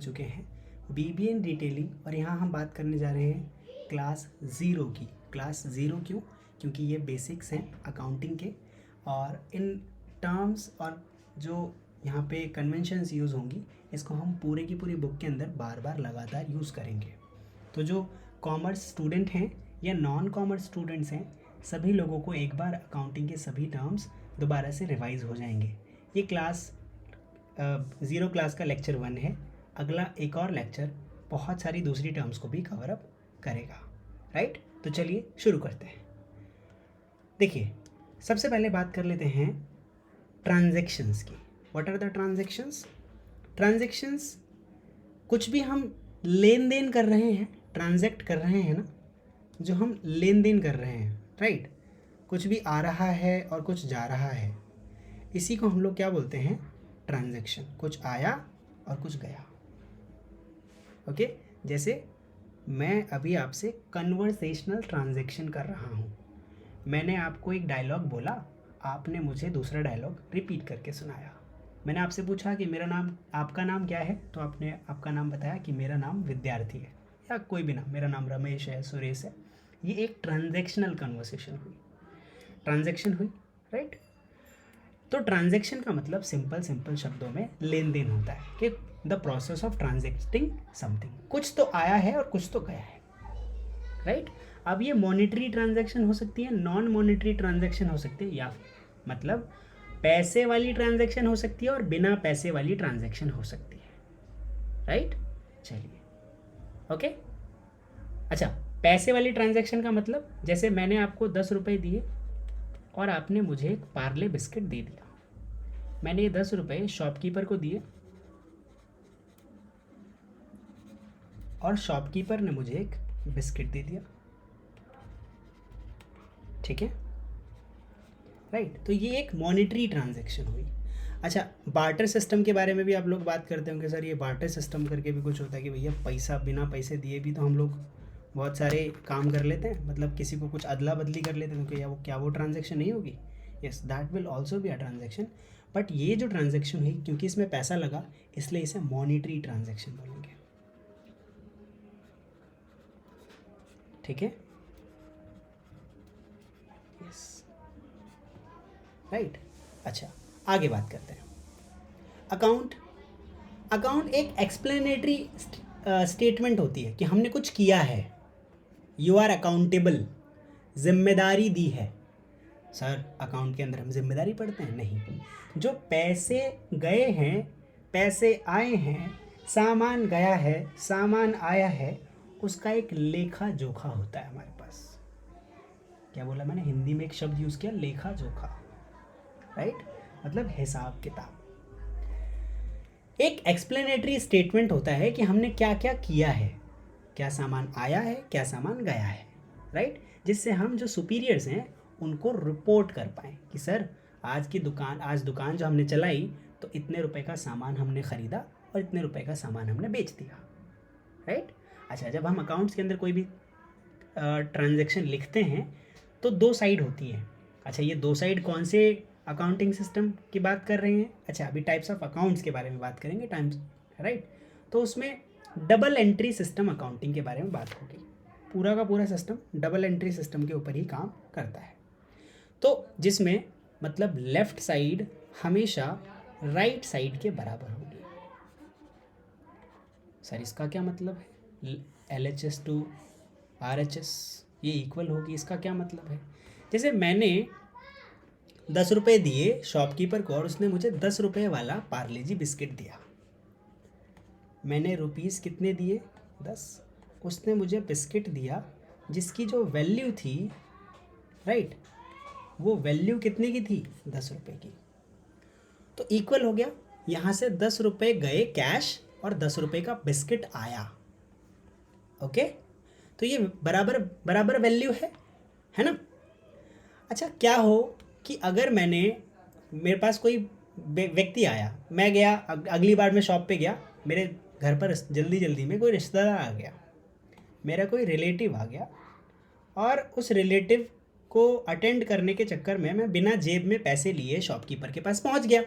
चुके हैं BBN detailing और यहाँ हम बात करने जा रहे हैं क्लास ज़ीरो की। क्लास ज़ीरो क्यों? क्योंकि ये बेसिक्स हैं अकाउंटिंग के और इन टर्म्स और जो यहाँ पे कन्वेंशंस यूज़ होंगी इसको हम पूरे की पूरी बुक के अंदर बार बार लगातार यूज़ करेंगे। तो जो कॉमर्स स्टूडेंट हैं या नॉन कॉमर्स स्टूडेंट्स हैं सभी लोगों को एक बार अकाउंटिंग के सभी टर्म्स दोबारा से रिवाइज हो जाएंगे। ये क्लास ज़ीरो क्लास का लेक्चर 1 है। अगला एक और लेक्चर बहुत सारी दूसरी टर्म्स को भी कवर अप करेगा, राइट? तो चलिए शुरू करते हैं। देखिए, सबसे पहले बात कर लेते हैं ट्रांजैक्शंस की। What are the transactions? Transactions कुछ भी हम लेन देन कर रहे हैं, ट्रांजैक्ट कर रहे हैं ना, जो हम लेन देन कर रहे हैं, राइट? कुछ भी आ रहा है और कुछ जा रहा है, इसी को हम लोग क्या बोलते हैं? ट्रांजैक्शन। कुछ आया और कुछ गया। ओके जैसे मैं अभी आपसे कन्वर्सेशनल ट्रांजैक्शन कर रहा हूँ। मैंने आपको एक डायलॉग बोला, आपने मुझे दूसरा डायलॉग रिपीट करके सुनाया। मैंने आपसे पूछा कि मेरा नाम, आपका नाम क्या है, तो आपने आपका नाम बताया कि मेरा नाम विद्यार्थी है या कोई भी नाम, मेरा नाम रमेश है, सुरेश है। ये एक ट्रांजैक्शनल कन्वर्सेशन हुई, ट्रांजैक्शन हुई, राइट? तो ट्रांजैक्शन का मतलब सिंपल शब्दों में लेन देन होता है कि the process of transacting something. कुछ तो आया है और कुछ तो गया है, राइट? अब ये मॉनेटरी ट्रांजैक्शन हो सकती है, नॉन मॉनेटरी ट्रांजैक्शन हो सकती है, या मतलब पैसे वाली ट्रांजैक्शन हो सकती है और बिना पैसे वाली ट्रांजैक्शन हो सकती है, राइट? चलिए, ओके। अच्छा, पैसे वाली ट्रांजैक्शन का मतलब जैसे मैंने आपको 10 रुपये दिए और आपने मुझे एक पार्ले बिस्किट दे दिया। मैंने ये 10 रुपये शॉपकीपर को दिए और शॉपकीपर ने मुझे एक बिस्किट दे दिया, ठीक है, राइट? तो ये एक मॉनेटरी ट्रांजैक्शन हुई। अच्छा, बार्टर सिस्टम के बारे में भी आप लोग बात करते होंगे, सर ये बार्टर सिस्टम करके भी कुछ होता है कि भैया पैसा बिना पैसे दिए भी तो हम लोग बहुत सारे काम कर लेते हैं, मतलब किसी को कुछ अदला बदली कर लेते हैं, क्योंकि क्या वो ट्रांजैक्शन नहीं होगी? Yes, that will also be a transaction. But ये जो ट्रांजैक्शन हुई, क्योंकि इसमें पैसा लगा, इसलिए इसे मॉनेटरी ट्रांजैक्शन बोलेंगे, ठीक है? Yes, right. अच्छा, आगे बात करते हैं। अकाउंट एक एक्सप्लेनेटरी स्टेटमेंट होती है कि हमने कुछ किया है। यू आर अकाउंटेबल, जिम्मेदारी दी है। सर अकाउंट के अंदर हम जिम्मेदारी पढ़ते हैं? नहीं। जो पैसे गए हैं, पैसे आए हैं, सामान गया है, सामान आया है, उसका एक लेखा जोखा होता है हमारे पास। क्या बोला मैंने? हिंदी में एक शब्द यूज़ किया, लेखा जोखा, राइट? मतलब हिसाब किताब। एक एक्सप्लेनेटरी स्टेटमेंट होता है कि हमने क्या क्या किया है, क्या सामान आया है, क्या सामान गया है, राइट? जिससे हम जो सुपीरियर्स हैं उनको रिपोर्ट कर पाएँ कि सर आज दुकान जो हमने चलाई तो इतने रुपए का सामान हमने ख़रीदा और इतने रुपए का सामान हमने बेच दिया, राइट? अच्छा, जब हम अकाउंट्स के अंदर कोई भी ट्रांजैक्शन लिखते हैं तो 2 साइड होती है। अच्छा, ये 2 साइड कौन से अकाउंटिंग सिस्टम की बात कर रहे हैं? अच्छा, अभी टाइप्स ऑफ अकाउंट्स के बारे में बात करेंगे, राइट? तो उसमें डबल एंट्री सिस्टम अकाउंटिंग के बारे में बात होगी। पूरा का पूरा सिस्टम डबल एंट्री सिस्टम के ऊपर ही काम करता है। तो जिसमें मतलब लेफ्ट साइड हमेशा राइट साइड के बराबर होगी। सर इसका क्या मतलब है? LHS टू RHS ये इक्वल होगी, इसका क्या मतलब है? जैसे मैंने 10 रुपये दिए शॉपकीपर को और उसने मुझे 10 रुपये वाला पार्ले जी बिस्किट दिया। मैंने रुपीस कितने दिए? 10। उसने मुझे बिस्किट दिया जिसकी जो वैल्यू थी, राइट, वो वैल्यू कितने की थी? 10 रुपये की। तो इक्वल हो गया। यहाँ से 10 रुपये गए कैश और 10 रुपये का बिस्किट आया, ओके? तो ये बराबर वैल्यू है ना? अच्छा, क्या हो कि अगर मेरे पास कोई व्यक्ति आया, मैं गया, अगली बार मैं शॉप पे गया, मेरे घर पर जल्दी में कोई रिश्तेदार आ गया, मेरा कोई रिलेटिव आ गया और उस रिलेटिव को अटेंड करने के चक्कर में मैं बिना जेब में पैसे लिए शॉपकीपर के पास पहुंच गया।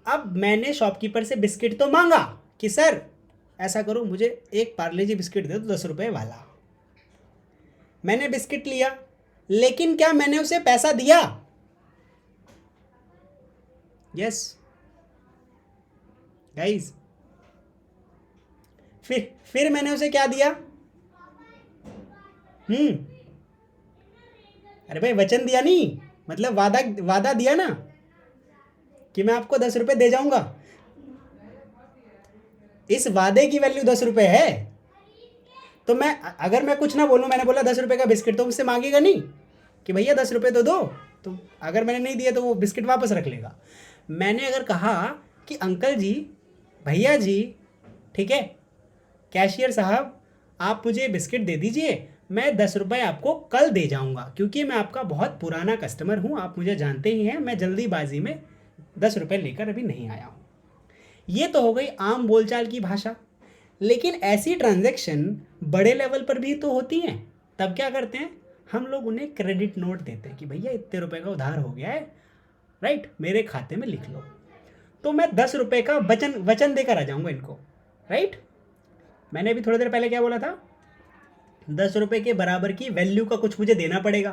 अब मैंने शॉपकीपर से बिस्किट तो मांगा, कि सर ऐसा करो, मुझे एक पार्ले जी बिस्किट दे दो 10 रुपये वाला। मैंने बिस्किट लिया, लेकिन क्या मैंने उसे पैसा दिया? Yes guys. फिर मैंने उसे क्या दिया? अरे भाई वचन दिया नहीं, मतलब वादा दिया ना कि मैं आपको 10 रुपये दे जाऊंगा। इस वादे की वैल्यू 10 रुपये है। तो अगर मैं कुछ ना बोलूं, मैंने बोला 10 रुपये का बिस्किट, तो मुझसे मांगेगा नहीं कि भैया 10 रुपये तो दो। तो अगर मैंने नहीं दिया तो वो बिस्किट वापस रख लेगा। मैंने अगर कहा कि अंकल जी, भैया जी, ठीक है, कैशियर साहब, आप मुझे बिस्किट दे दीजिए, मैं 10 रुपये आपको कल दे जाऊंगा, क्योंकि मैं आपका बहुत पुराना कस्टमर हूँ, आप मुझे जानते ही हैं, मैं जल्दीबाजी में 10 रुपये लेकर अभी नहीं आया हूँ। ये तो हो गई आम बोलचाल की भाषा। लेकिन ऐसी ट्रांजैक्शन बड़े लेवल पर भी तो होती हैं। तब क्या करते हैं हम लोग? उन्हें क्रेडिट नोट देते हैं कि भैया इतने रुपए का उधार हो गया है, राइट, मेरे खाते में लिख लो। तो मैं 10 रुपये का वचन देकर आ जाऊंगा इनको, राइट। मैंने अभी थोड़ी देर पहले क्या बोला था? 10 रुपये के बराबर की वैल्यू का कुछ मुझे देना पड़ेगा।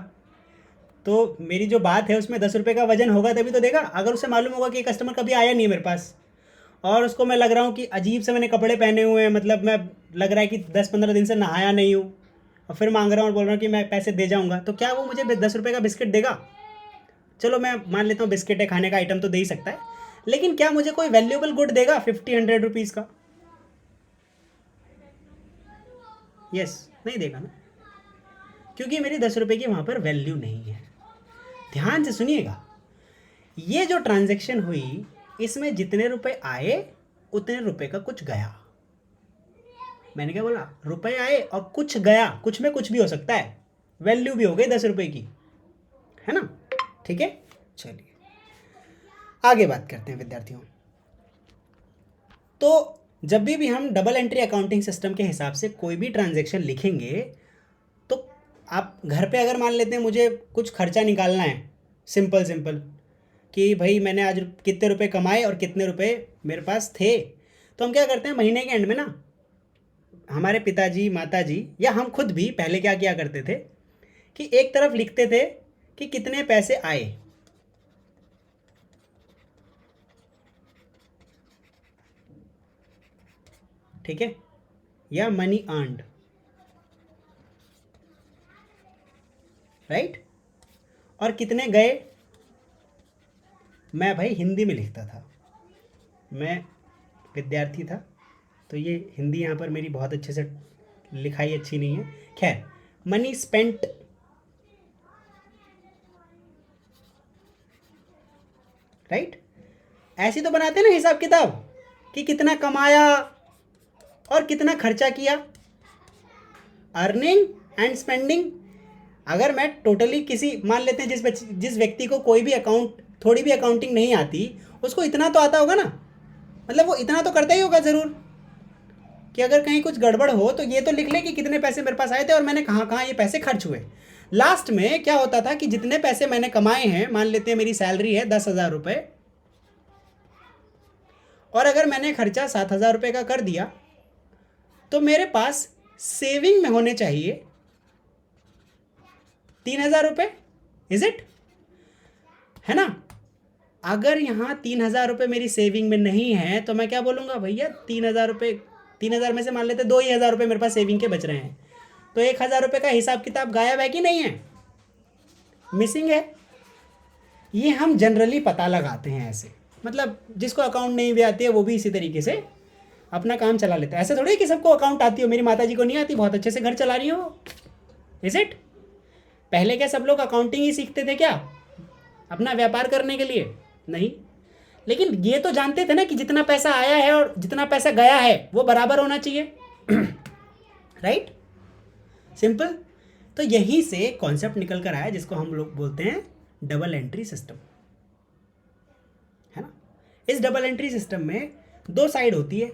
तो मेरी जो बात है उसमें 10 रुपये का वजन होगा तभी तो देगा। अगर उसे मालूम होगा कि कस्टमर कभी आया नहीं मेरे पास, और उसको मैं लग रहा हूँ कि अजीब से मैंने कपड़े पहने हुए हैं, मतलब मैं लग रहा है कि 10-15 दिन से नहाया नहीं हूँ, और फिर मांग रहा हूँ और बोल रहा हूँ कि मैं पैसे दे जाऊँगा, तो क्या वो मुझे 10 रुपये का बिस्किट देगा? चलो मैं मान लेता हूँ बिस्किट है, खाने का आइटम तो दे ही सकता है, लेकिन क्या मुझे कोई वैल्यूएबल गुड देगा 50-100 रुपीज़ का? यस, नहीं देगा ना, क्योंकि मेरी 10 रुपये की वहाँ पर वैल्यू नहीं है। ध्यान से सुनिएगा, ये जो ट्रांजैक्शन हुई, इसमें जितने रुपए आए उतने रुपए का कुछ गया। मैंने क्या बोला? रुपए आए और कुछ गया। कुछ में कुछ भी हो सकता है, वैल्यू भी हो गई 10 रुपए की, है ना? ठीक है, चलिए आगे बात करते हैं विद्यार्थियों। तो जब भी हम डबल एंट्री अकाउंटिंग सिस्टम के हिसाब से कोई भी ट्रांजैक्शन लिखेंगे, तो आप घर पे अगर मान लेते हैं मुझे कुछ खर्चा निकालना है, सिंपल कि भाई मैंने आज कितने रुपए कमाए और कितने रुपए मेरे पास थे, तो हम क्या करते हैं महीने के एंड में ना, हमारे पिताजी, माताजी या हम खुद भी पहले क्या किया करते थे कि एक तरफ लिखते थे कि कितने पैसे आए, ठीक है, या मनी अर्नड, राइट, और कितने गए मैं भाई हिंदी में लिखता था। मैं विद्यार्थी था, तो ये हिंदी यहाँ पर मेरी बहुत अच्छे से लिखाई अच्छी नहीं है। खैर, मनी स्पेंट, राइट, ऐसी तो बनाते ना हिसाब किताब कि कितना कमाया और कितना खर्चा किया, अर्निंग एंड स्पेंडिंग। अगर मैं टोटली किसी, मान लेते हैं जिस व्यक्ति को कोई भी थोड़ी भी अकाउंटिंग नहीं आती, उसको इतना तो आता होगा ना, मतलब वो इतना तो करता ही होगा ज़रूर कि अगर कहीं कुछ गड़बड़ हो तो ये तो लिख ले कि कितने पैसे मेरे पास आए थे और मैंने कहाँ कहाँ ये पैसे खर्च हुए। लास्ट में क्या होता था कि जितने पैसे मैंने कमाए हैं, मान लेते हैं मेरी सैलरी है 10,000 रुपये, और अगर मैंने खर्चा 7,000 रुपये का कर दिया, तो मेरे पास सेविंग में होने चाहिए 3,000 रुपये, इज इट, है ना? अगर यहाँ 3,000 रुपये मेरी सेविंग में नहीं है तो मैं क्या बोलूँगा? भैया 3,000 रुपये, 3,000 में से मान लेते 2,000 रुपये मेरे पास सेविंग के बच रहे हैं, तो 1,000 रुपये का हिसाब किताब गायब है कि नहीं है, मिसिंग है। ये हम जनरली पता लगाते हैं ऐसे, मतलब जिसको अकाउंट नहीं भी आती है वो भी इसी तरीके से अपना काम चला लेता है। ऐसे थोड़ी कि सबको अकाउंट आती हो, मेरी माता जी को नहीं आती, बहुत अच्छे से घर चला रही हो, इज इट? पहले क्या सब लोग अकाउंटिंग ही सीखते थे क्या अपना व्यापार करने के लिए? नहीं, लेकिन ये तो जानते थे ना कि जितना पैसा आया है और जितना पैसा गया है वो बराबर होना चाहिए, राइट, सिंपल। तो यहीं से कॉन्सेप्ट निकल कर आया जिसको हम लोग बोलते हैं डबल एंट्री सिस्टम, है ना? इस डबल एंट्री सिस्टम में दो साइड होती है।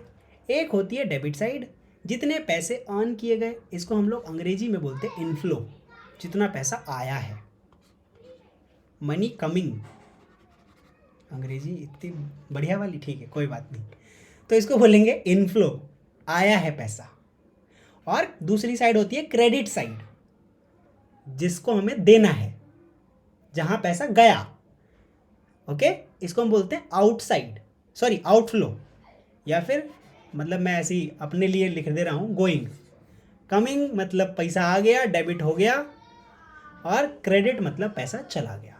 एक होती है डेबिट साइड, जितने पैसे अर्न किए गए, इसको हम लोग अंग्रेजी में बोलते हैं इनफ्लो, जितना पैसा आया है, मनी कमिंग, अंग्रेजी इतनी बढ़िया वाली, ठीक है कोई बात नहीं। तो इसको बोलेंगे इनफ्लो, आया है पैसा। और दूसरी साइड होती है क्रेडिट साइड, जिसको हमें देना है, जहां पैसा गया। ओके, इसको हम बोलते हैं आउटसाइड, सॉरी आउटफ्लो, या फिर मतलब मैं ऐसे ही अपने लिए लिख दे रहा हूँ गोइंग। कमिंग मतलब पैसा आ गया, डेबिट हो गया, और क्रेडिट मतलब पैसा चला गया।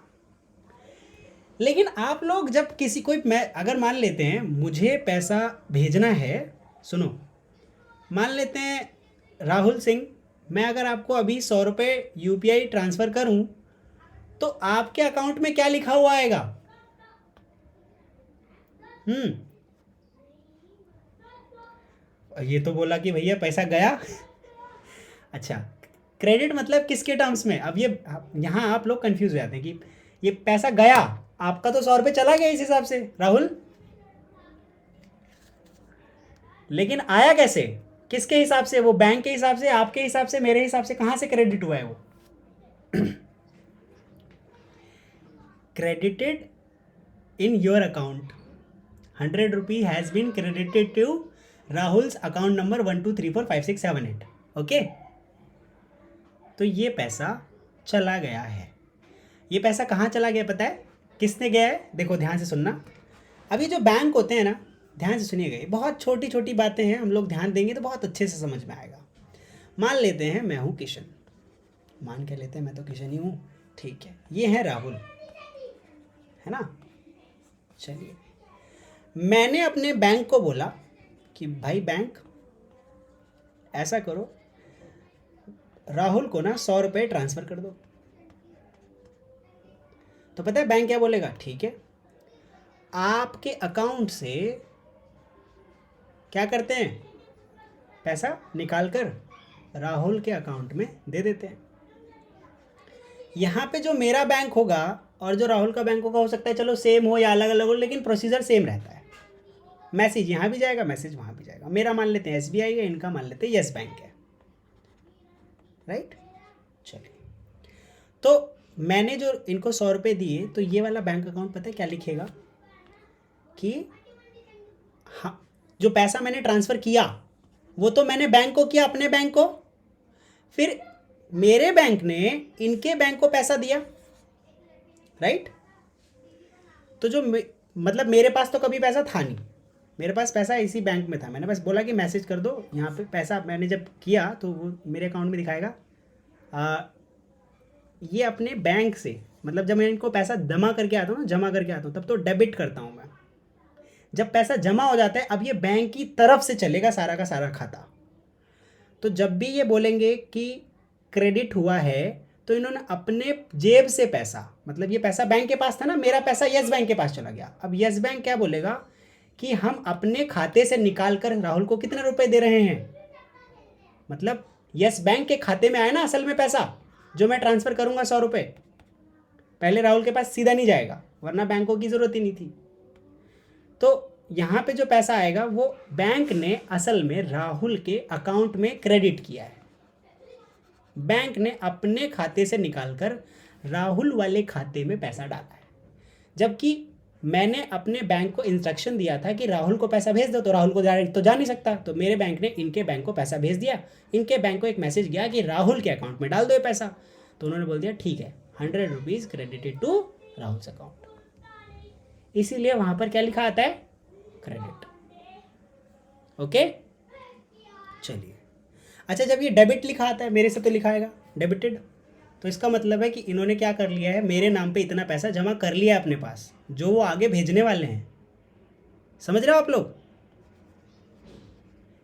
लेकिन आप लोग जब किसी कोई, मैं अगर मान लेते हैं मुझे पैसा भेजना है, सुनो, मान लेते हैं राहुल सिंह, मैं अगर आपको अभी 100 रुपये यूपीआई ट्रांसफ़र करूं, तो आपके अकाउंट में क्या लिखा हुआ आएगा? ये तो बोला कि भैया पैसा गया। अच्छा, क्रेडिट मतलब किसके टर्म्स में? अब ये यहाँ आप लोग कंफ्यूज हो जाते हैं कि ये पैसा गया, आपका तो 100 रुपये चला गया इस हिसाब से राहुल, लेकिन आया कैसे, किसके हिसाब से? वो बैंक के हिसाब से, आपके हिसाब से, मेरे हिसाब से, कहाँ से क्रेडिट हुआ है वो? credited in your account 100 rupee has been credited to Rahul's account number 12345678। Okay, तो ये पैसा चला गया है। ये पैसा कहाँ चला गया पता है? किसने गया है? देखो ध्यान से सुनना। अभी जो बैंक होते हैं ना, ध्यान से सुनिएगा, ये बहुत छोटी छोटी बातें हैं, हम लोग ध्यान देंगे तो बहुत अच्छे से समझ में आएगा। मान लेते हैं मैं हूँ किशन, मान के लेते हैं मैं तो किशन ही हूँ, ठीक है, ये है राहुल, है ना। चलिए, मैंने अपने बैंक को बोला कि भाई बैंक ऐसा करो, राहुल को ना 100 रुपये ट्रांसफ़र कर दो। तो पता है बैंक क्या बोलेगा? ठीक है, आपके अकाउंट से क्या करते हैं, पैसा निकाल कर राहुल के अकाउंट में दे देते हैं। यहाँ पे जो मेरा बैंक होगा और जो राहुल का बैंक होगा, हो सकता है चलो सेम हो या अलग अलग हो, लेकिन प्रोसीजर सेम रहता है। मैसेज यहाँ भी जाएगा, मैसेज वहाँ भी जाएगा। मेरा मान लेते हैं एसबीआई है, इनका मान लेते हैं यस बैंक है, राइट। चलिए, तो मैंने जो इनको 100 रुपये दिए, तो ये वाला बैंक अकाउंट पता है क्या लिखेगा कि हाँ, जो पैसा मैंने ट्रांसफ़र किया वो तो मैंने बैंक को किया, अपने बैंक को, फिर मेरे बैंक ने इनके बैंक को पैसा दिया, राइट। तो जो मतलब मेरे पास तो कभी पैसा था नहीं, मेरे पास पैसा इसी बैंक में था, मैंने बस बोला कि मैसेज कर दो यहाँ पे पैसा, मैंने जब किया तो वो मेरे अकाउंट में दिखाएगा। ये अपने बैंक से, मतलब जब मैं इनको पैसा जमा करके आता हूँ ना, जमा करके आता हूँ, तब तो डेबिट करता हूँ मैं। जब पैसा जमा हो जाता है, अब ये बैंक की तरफ से चलेगा सारा का सारा खाता। तो जब भी ये बोलेंगे कि क्रेडिट हुआ है, तो इन्होंने अपने जेब से पैसा, मतलब ये पैसा बैंक के पास था ना, मेरा पैसा यस बैंक के पास चला गया। अब यस बैंक क्या बोलेगा कि हम अपने खाते से निकाल कर राहुल को कितने रुपए दे रहे हैं, मतलब यस बैंक के खाते में आया ना असल में पैसा, जो मैं ट्रांसफ़र करूंगा 100 रुपये, पहले राहुल के पास सीधा नहीं जाएगा, वरना बैंकों की ज़रूरत ही नहीं थी। तो यहाँ पे जो पैसा आएगा वो बैंक ने असल में राहुल के अकाउंट में क्रेडिट किया है। बैंक ने अपने खाते से निकालकर राहुल वाले खाते में पैसा डाला है, जबकि मैंने अपने बैंक को इंस्ट्रक्शन दिया था कि राहुल को पैसा भेज दो, तो राहुल को डायरेक्ट तो जा नहीं सकता, तो मेरे बैंक ने इनके बैंक को पैसा भेज दिया। इनके बैंक को एक मैसेज गया कि राहुल के अकाउंट में डाल दो ये पैसा, तो उन्होंने बोल दिया ठीक है, 100 rupees credited to Rahul's account. इसीलिए वहाँ पर क्या लिखा आता है? क्रेडिट। ओके, चलिए। अच्छा, जब ये डेबिट लिखा आता है, मेरे से तो लिखा आएगा डेबिटेड, तो इसका मतलब है कि इन्होंने क्या कर लिया है, मेरे नाम पे इतना पैसा जमा कर लिया है अपने पास, जो वो आगे भेजने वाले हैं। समझ रहे हो आप लोग?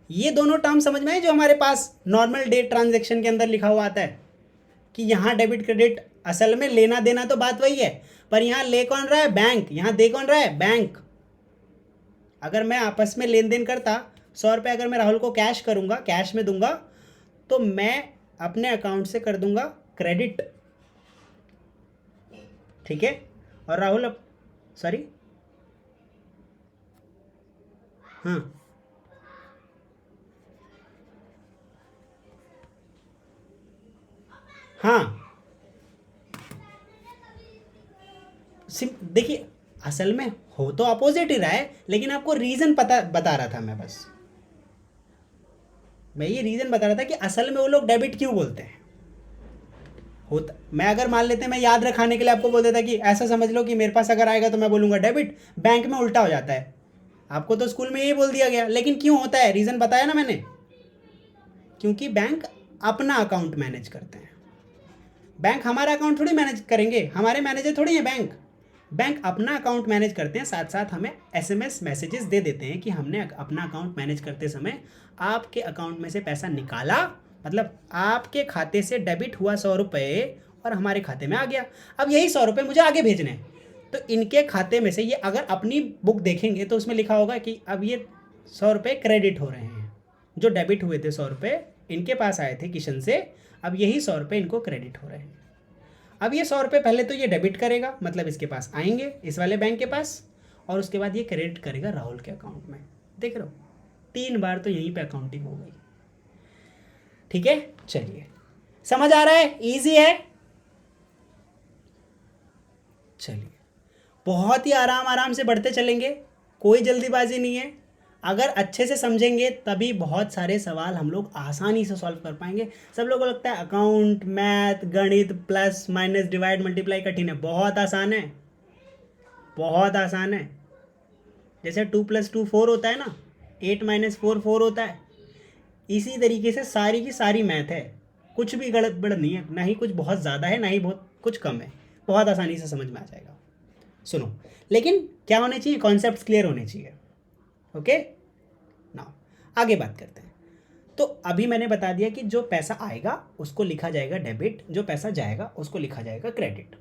ये दोनों टर्म समझ में आए जो हमारे पास नॉर्मल डे ट्रांजैक्शन के अंदर लिखा हुआ आता है कि यहाँ डेबिट क्रेडिट, असल में लेना देना तो बात वही है, पर यहाँ ले कौन रहा है? बैंक। यहाँ दे कौन रहा है? बैंक। अगर मैं आपस में लेन देन करता, 100 रुपये अगर मैं राहुल को कैश करूँगा, कैश में दूंगा, तो मैं अपने अकाउंट से कर दूंगा क्रेडिट, ठीक है। और राहुल अब सॉरी हाँ हाँ, देखिए असल में हो तो अपोजिट ही रहा है, लेकिन आपको रीज़न बता रहा था मैं ये रीज़न बता रहा था कि असल में वो लोग डेबिट क्यों बोलते हैं। होता मैं अगर मान लेते हैं, मैं याद रखाने के लिए आपको बोल देता कि ऐसा समझ लो कि मेरे पास अगर आएगा तो मैं बोलूँगा डेबिट, बैंक में उल्टा हो जाता है। आपको तो स्कूल में यही बोल दिया गया, लेकिन क्यों होता है, रीज़न बताया ना मैंने। क्योंकि बैंक अपना अकाउंट मैनेज करते हैं। बैंक हमारा अकाउंट थोड़ी मैनेज करेंगे, हमारे मैनेजर थोड़ी है बैंक। बैंक अपना अकाउंट मैनेज करते हैं, साथ साथ हमें एसएमएस मैसेजेस दे देते हैं कि हमने अपना अकाउंट मैनेज करते समय आपके अकाउंट में से पैसा निकाला, मतलब आपके खाते से डेबिट हुआ 100 रुपये और हमारे खाते में आ गया। अब यही 100 रुपये मुझे आगे भेजने हैं, तो इनके खाते में से ये अगर अपनी बुक देखेंगे तो उसमें लिखा होगा कि अब ये 100 रुपये क्रेडिट हो रहे हैं। जो डेबिट हुए थे 100 रुपये इनके पास आए थे किशन से, अब यही 100 रुपये इनको क्रेडिट हो रहे हैं। अब ये 100 रुपये पहले तो ये डेबिट करेगा, मतलब इसके पास आएंगे इस वाले बैंक के पास, और उसके बाद ये क्रेडिट करेगा राहुल के अकाउंट में। देख रहे हो, 3 बार तो यहीं पे अकाउंटिंग हो गई। ठीक है, चलिए समझ आ रहा है, इजी है। चलिए बहुत ही आराम आराम से बढ़ते चलेंगे, कोई जल्दीबाजी नहीं है। अगर अच्छे से समझेंगे तभी बहुत सारे सवाल हम लोग आसानी से सॉल्व कर पाएंगे। सब लोगों को लगता है अकाउंट, मैथ, गणित, प्लस माइनस डिवाइड मल्टीप्लाई कठिन है। बहुत आसान है, बहुत आसान है। जैसे 2 + 2 4 होता है ना, 8 - 4 4 होता है। इसी तरीके से सारी की सारी मैथ है, कुछ भी गलत बड़ नहीं है, ना ही कुछ बहुत ज़्यादा है ना ही बहुत कुछ कम है। बहुत आसानी से समझ में आ जाएगा। सुनो, लेकिन क्या होने चाहिए, कॉन्सेप्ट्स क्लियर होने चाहिए। ओके, नाउ आगे बात करते हैं। तो अभी मैंने बता दिया कि जो पैसा आएगा उसको लिखा जाएगा डेबिट, जो पैसा जाएगा उसको लिखा जाएगा क्रेडिट।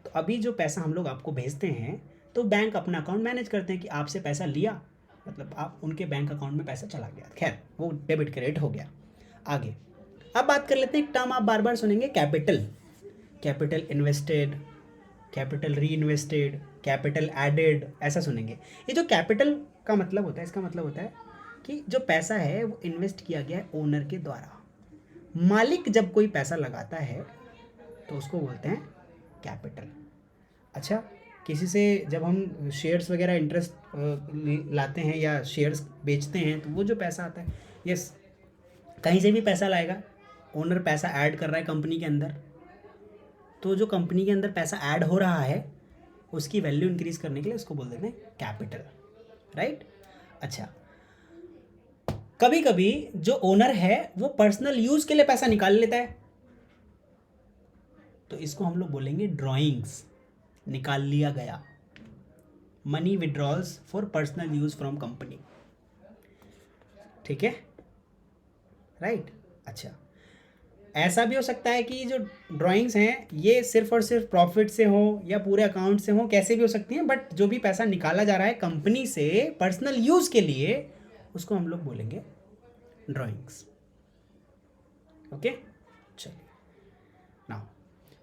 तो अभी जो पैसा हम लोग आपको भेजते हैं तो बैंक अपना अकाउंट मैनेज करते हैं कि आपसे पैसा लिया, मतलब आप उनके बैंक अकाउंट में पैसा चला गया, खैर वो डेबिट क्रेडिट हो गया। आगे अब बात कर लेते हैं, एक टर्म आप बार बार सुनेंगे, कैपिटल। कैपिटल इन्वेस्टेड, कैपिटल री इन्वेस्टेड, कैपिटल एडेड, ऐसा सुनेंगे। ये जो कैपिटल का मतलब होता है, इसका मतलब होता है कि जो पैसा है वो इन्वेस्ट किया गया है ओनर के द्वारा। मालिक जब कोई पैसा लगाता है तो उसको बोलते हैं कैपिटल। अच्छा, किसी से जब हम शेयर्स वगैरह इंटरेस्ट लाते हैं या शेयर्स बेचते हैं तो वो जो पैसा आता है, यस कहीं से भी पैसा लाएगा, ओनर पैसा ऐड कर रहा है कंपनी के अंदर, तो जो कंपनी के अंदर पैसा ऐड हो रहा है उसकी वैल्यू इंक्रीज करने के लिए उसको बोल देते हैं कैपिटल, राइट। अच्छा, कभी कभी जो ओनर है वो पर्सनल यूज के लिए पैसा निकाल लेता है, तो इसको हम लोग बोलेंगे ड्रॉइंग्स, निकाल लिया गया, money withdrawals for personal use from company. ठीक है, राइट। अच्छा, ऐसा भी हो सकता है कि जो ड्राइंग्स हैं ये सिर्फ और सिर्फ प्रॉफिट से हो या पूरे अकाउंट से हो, कैसे भी हो सकती हैं, बट जो भी पैसा निकाला जा रहा है कंपनी से पर्सनल यूज के लिए उसको हम लोग बोलेंगे ड्राइंग्स। ओके, चलिए नाउ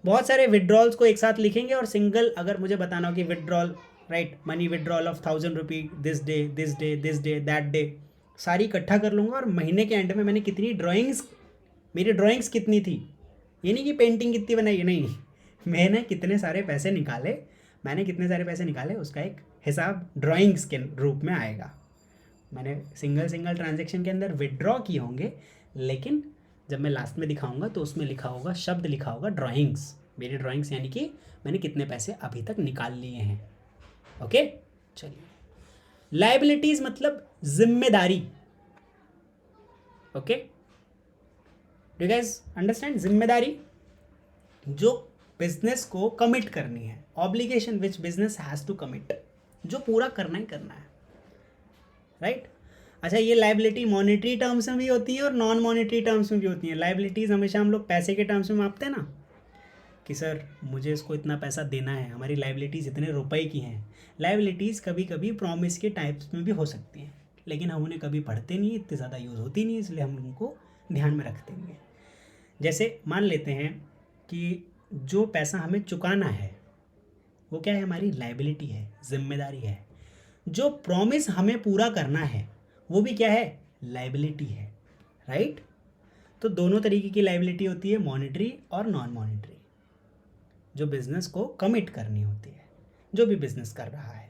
बहुत सारे विड्रॉल्स को एक साथ लिखेंगे और सिंगल अगर मुझे बताना हो कि withdrawal, right, money withdrawal of 1000 rupee this day this day this day that day, सारी इकट्ठा कर लूँगा और महीने के एंड में मैंने कितनी ड्राइंग्स, मेरी ड्राइंग्स कितनी थी, ये नहीं कि पेंटिंग कितनी बनाई, नहीं, मैंने कितने सारे पैसे निकाले, मैंने कितने सारे पैसे निकाले उसका एक हिसाब ड्राइंग्स के रूप में आएगा। मैंने सिंगल सिंगल ट्रांजेक्शन के अंदर विड्रॉ किए होंगे, लेकिन जब मैं लास्ट में दिखाऊंगा तो उसमें लिखा होगा, शब्द लिखा होगा ड्राइंग्स, मेरी ड्राइंग्स, यानी कि मैंने कितने पैसे अभी तक निकाल लिए हैं। ओके, चलिए, लायबिलिटीज मतलब जिम्मेदारी। Okay, do you guys understand? जिम्मेदारी जो बिजनेस को कमिट करनी है, obligation which business has to commit, जो पूरा करना ही करना है, राइट। अच्छा, ये लाइबिलिटी मॉनेटरी टर्म्स में भी होती है और नॉन मॉनेटरी टर्म्स में भी होती हैं। लाइबिलिटीज़ हमेशा हम लोग पैसे के टर्म्स में मापते हैं ना, कि सर मुझे इसको इतना पैसा देना है, हमारी लाइबिलिटीज़ इतने रुपए की हैं। लाइबिलिटीज़ कभी कभी प्रॉमिस के टाइप्स में भी हो सकती हैं, लेकिन हम उन्हें कभी पढ़ते नहीं, इतनी ज़्यादा यूज़ होती नहीं, इसलिए हम उनको ध्यान में रखते नहीं हैं। जैसे मान लेते हैं कि जो पैसा हमें चुकाना है वो क्या है, हमारी लाइबिलिटी है, जिम्मेदारी है। जो प्रॉमिस हमें पूरा करना है वो भी क्या है, लाइबिलिटी है, राइट। तो दोनों तरीके की लाइबिलिटी होती है, मॉनेटरी और नॉन मॉनेटरी, जो बिजनेस को कमिट करनी होती है। जो भी बिजनेस कर रहा है।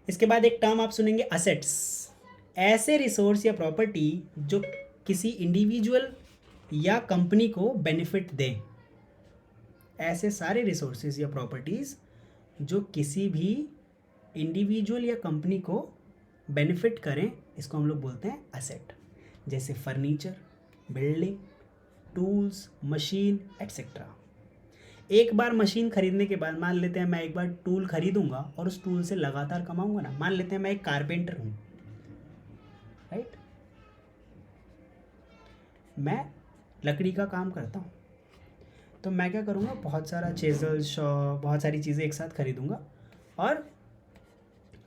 इसके बाद एक टर्म आप सुनेंगे असेट्स, ऐसे रिसोर्स या प्रॉपर्टी जो किसी इंडिविजुअल या कंपनी को बेनिफिट दें। ऐसे सारे रिसोर्सेज या प्रॉपर्टीज़ जो किसी भी इंडिविजुअल या कंपनी को बेनिफिट करें, इसको हम लोग बोलते हैं असेट। जैसे furniture, building, tools, machine etcetera. एक बार मशीन खरीदने के बाद, मान लेते हैं मैं एक बार टूल खरीदूंगा और उस टूल से लगातार कमाऊंगा ना। मान लेते हैं मैं एक कारपेंटर हूँ, राइट, मैं लकड़ी का काम करता हूँ, तो मैं क्या करूँगा, बहुत सारा चेजल, शॉ, बहुत सारी चीज़ें एक साथ खरीदूँगा और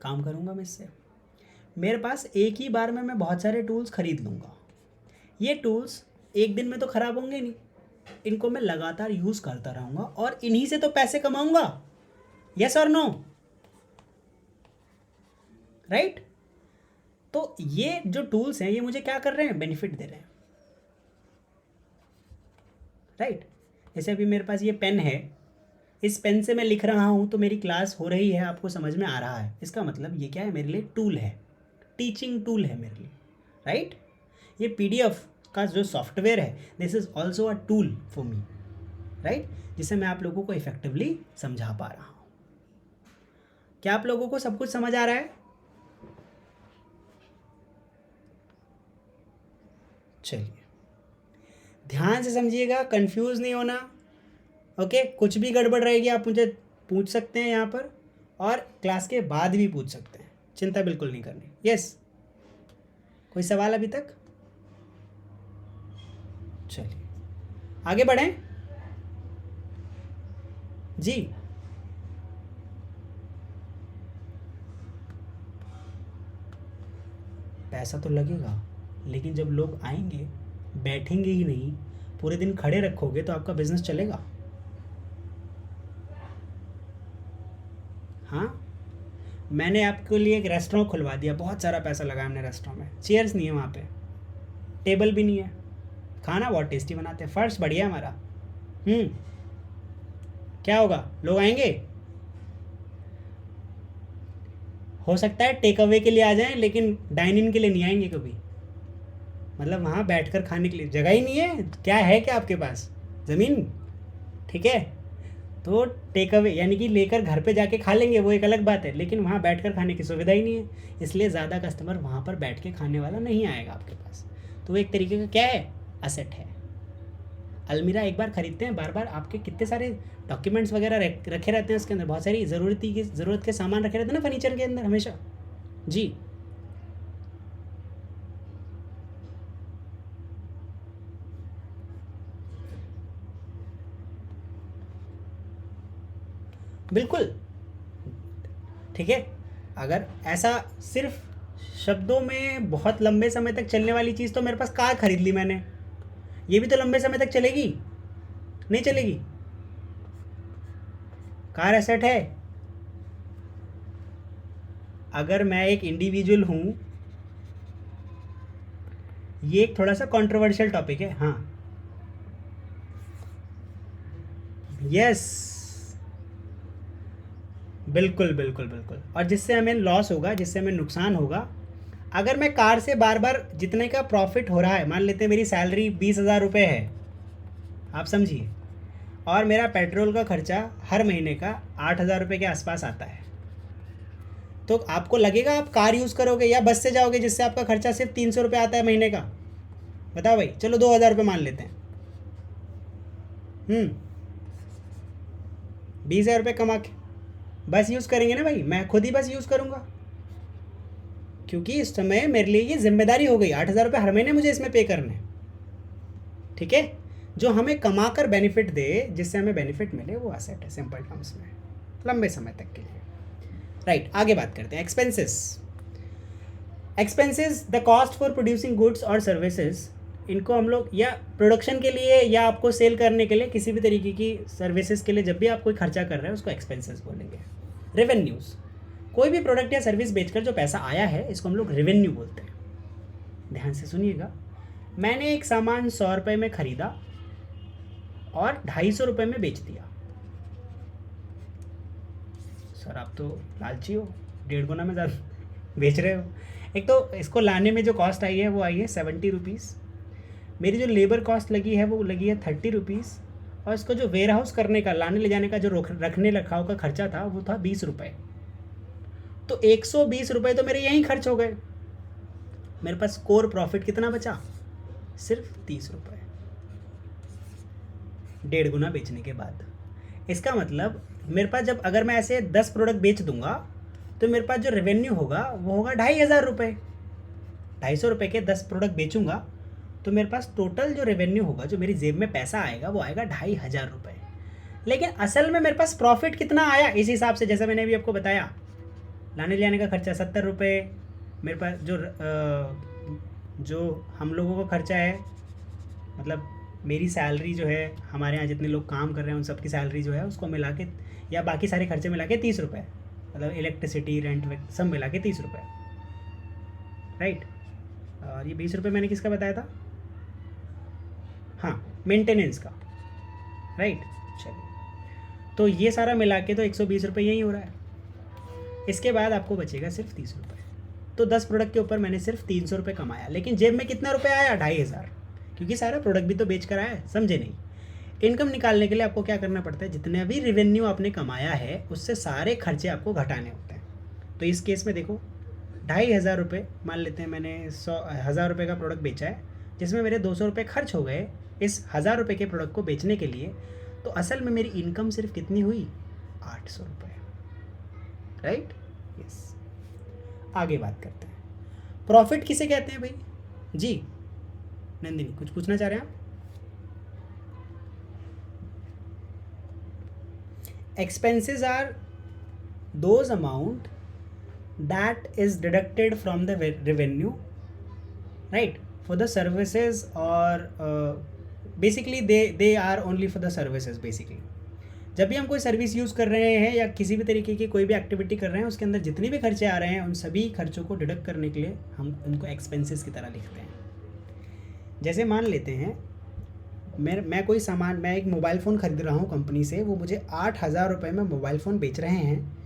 काम करूँगा मैं इससे। मेरे पास एक ही बार में मैं बहुत सारे टूल्स खरीद लूँगा। ये टूल्स एक दिन में तो ख़राब होंगे नहीं, इनको मैं लगातार यूज़ करता रहूँगा और इन्हीं से तो पैसे कमाऊँगा। यस और नो, राइट। तो ये जो टूल्स हैं ये मुझे क्या कर रहे हैं, बेनिफिट दे रहे हैं, राइट। जैसे अभी मेरे पास ये पेन है, इस पेन से मैं लिख रहा हूँ तो मेरी क्लास हो रही है, आपको समझ में आ रहा है। इसका मतलब ये क्या है, मेरे लिए टूल है, टीचिंग टूल है मेरे लिए, राइट। ये पीडीएफ का जो सॉफ्टवेयर है, this is also a tool for me, right, जिससे मैं आप लोगों को इफेक्टिवली समझा पा रहा हूँ। क्या आप लोगों को सब कुछ समझ आ रहा है? चलिए ध्यान से समझिएगा, कंफ्यूज नहीं होना, ओके। कुछ भी गड़बड़ रहेगी आप मुझे पूछ सकते हैं यहाँ पर, और क्लास के बाद भी पूछ सकते हैं, चिंता बिल्कुल नहीं करनी। यस, कोई सवाल अभी तक? चलिए आगे बढ़ें जी। पैसा तो लगेगा, लेकिन जब लोग आएंगे, बैठेंगे ही नहीं, पूरे दिन खड़े रखोगे तो आपका बिजनेस चलेगा? हाँ, मैंने आपके लिए एक रेस्टोरेंट खुलवा दिया, बहुत सारा पैसा लगाया हमने रेस्टोरेंट में, चेयर्स नहीं है वहाँ पे, टेबल भी नहीं है, खाना बहुत टेस्टी बनाते हैं, फर्श बढ़िया है हमारा। क्या होगा, लोग आएंगे? हो सकता है टेक अवे के लिए आ जाएं, लेकिन डाइन इन के लिए नहीं आएंगे कभी। मतलब वहाँ बैठकर खाने के लिए जगह ही नहीं है, क्या है क्या आपके पास, ज़मीन? ठीक है, तो टेक अवे यानी कि लेकर घर पे जाके खा लेंगे, वो एक अलग बात है, लेकिन वहाँ बैठकर खाने की सुविधा ही नहीं है, इसलिए ज़्यादा कस्टमर वहाँ पर बैठ के खाने वाला नहीं आएगा आपके पास। तो एक तरीके का क्या है, असेट है। अलमीरा एक बार ख़रीदते हैं, बार बार आपके कितने सारे डॉक्यूमेंट्स वगैरह रखे रहते हैं उसके अंदर, बहुत सारी ज़रूरत के सामान रखे रहते हैं ना फर्नीचर के अंदर हमेशा। जी बिल्कुल, ठीक है। अगर ऐसा सिर्फ शब्दों में बहुत लंबे समय तक चलने वाली चीज़, तो मेरे पास कार खरीद ली मैंने, ये भी तो लंबे समय तक चलेगी? नहीं चलेगी। कार एसेट है। अगर मैं एक इंडिविजुअल हूँ, ये एक थोड़ा सा कंट्रोवर्शियल टॉपिक है, हाँ। यस, बिल्कुल बिल्कुल बिल्कुल। और जिससे हमें लॉस होगा, जिससे हमें नुकसान होगा, अगर मैं कार से बार बार जितने का प्रॉफिट हो रहा है, मान लेते हैं मेरी सैलरी 20,000 रुपये है, आप समझिए, और मेरा पेट्रोल का खर्चा हर महीने का 8,000 रुपये के आसपास आता है, तो आपको लगेगा आप कार यूज़ करोगे या बस से जाओगे जिससे आपका खर्चा सिर्फ 300 रुपये आता है महीने का? बताओ भाई, चलो 2,000 रुपये मान लेते हैं। 20,000 रुपये कमा के बस यूज़ करेंगे ना भाई, मैं खुद ही बस यूज़ करूँगा, क्योंकि इस समय मेरे लिए ये जिम्मेदारी हो गई, 8,000 रुपये हर महीने मुझे इसमें पे करने, ठीक है। जो हमें कमा कर बेनिफिट दे, जिससे हमें बेनिफिट मिले, वो एसेट है, सिंपल टर्म्स में, लंबे समय तक के लिए, राइट। आगे बात करते हैं expenses. Expenses the cost for producing goods और सर्विसेज, इनको हम लोग या प्रोडक्शन के लिए या आपको सेल करने के लिए, किसी भी तरीके की सर्विसेज के लिए जब भी आप कोई खर्चा कर रहे हैं उसको एक्सपेंसेस बोलेंगे। रेवेन्यूज़, कोई भी प्रोडक्ट या सर्विस बेचकर जो पैसा आया है, इसको हम लोग रेवेन्यू बोलते हैं। ध्यान से सुनिएगा, मैंने एक सामान 100 रुपये में ख़रीदा और 250 रुपये में बेच दिया, सर आप तो लालची हो, 1.5 गुना में ज़्यादा बेच रहे हो। एक तो इसको लाने में जो कॉस्ट आई है वो आई है 70 रुपीज़, मेरी जो लेबर कॉस्ट लगी है वो लगी है 30 रुपीज़, और इसको जो वेयर हाउस करने का, लाने ले जाने का जो रखने रखाव का खर्चा था वो था 20 रुपये। तो 120 रुपये तो मेरे यहीं खर्च हो गए। मेरे पास कोर प्रॉफिट कितना बचा? सिर्फ 30 रुपये, 1.5 गुना बेचने के बाद। इसका मतलब मेरे पास जब, अगर मैं ऐसे 10 प्रोडक्ट बेच दूंगा तो मेरे पास जो रेवेन्यू होगा वो होगा 2,500 रुपये। 250 रुपये के 10 प्रोडक्ट बेचूंगा तो मेरे पास टोटल जो रेवेन्यू होगा, जो मेरी जेब में पैसा आएगा वो आएगा 2,500 रुपये। लेकिन असल में मेरे पास प्रॉफिट कितना आया इस हिसाब से, जैसा मैंने अभी आपको बताया, लाने ले जाने का खर्चा 70 रुपये, मेरे पास जो हम लोगों का खर्चा है, मतलब मेरी सैलरी जो है, हमारे यहाँ जितने लोग काम कर रहे हैं उन सबकी सैलरी जो है उसको मिला के, या बाकी सारे खर्चे मिला के 30 रुपये, मतलब इलेक्ट्रिसिटी, रेंट सब मिला के 30 रुपये, राइट। और ये 20 रुपये मैंने किसका बताया था? हाँ, मेंटेनेंस का, राइट। चलिए, तो ये सारा मिला के तो 120 रुपये यही हो रहा है। इसके बाद आपको बचेगा सिर्फ 30 रुपये। तो 10 प्रोडक्ट के ऊपर मैंने सिर्फ 300 रुपये कमाया, लेकिन जेब में कितना रुपये आया? 2,500, क्योंकि सारा प्रोडक्ट भी तो बेच कर आया है, समझे नहीं। इनकम निकालने के लिए आपको क्या करना पड़ता है? जितने भी रेवेन्यू आपने कमाया है उससे सारे खर्चे आपको घटाने होते हैं। तो इस केस में देखो, 2,500 रुपये मान लेते हैं, मैंने 1,000 रुपये का प्रोडक्ट बेचा है, जिसमें मेरे 200 रुपये खर्च हो गए इस 1,000 रुपये के प्रोडक्ट को बेचने के लिए। तो असल में मेरी इनकम सिर्फ कितनी हुई? 800 रुपये, राइट। यस, आगे बात करते हैं, प्रॉफिट किसे कहते हैं भाई? जी नंदिनी, कुछ पूछना चाह रहे हैं आप? Expenses are those amount that is deducted from the revenue, right, for the services, or basically they are only for the services basically। जब भी हम कोई सर्विस यूज़ कर रहे हैं या किसी भी तरीके की कोई भी एक्टिविटी कर रहे हैं, उसके अंदर जितने भी खर्चे आ रहे हैं उन सभी खर्चों को डिडक्ट करने के लिए हम उनको एक्सपेंसेस की तरह लिखते हैं। जैसे मान लेते हैं मैं कोई सामान, मैं एक मोबाइल फ़ोन ख़रीद रहा हूँ कंपनी से, वो मुझे 8,000 रुपये में मोबाइल फ़ोन बेच रहे हैं,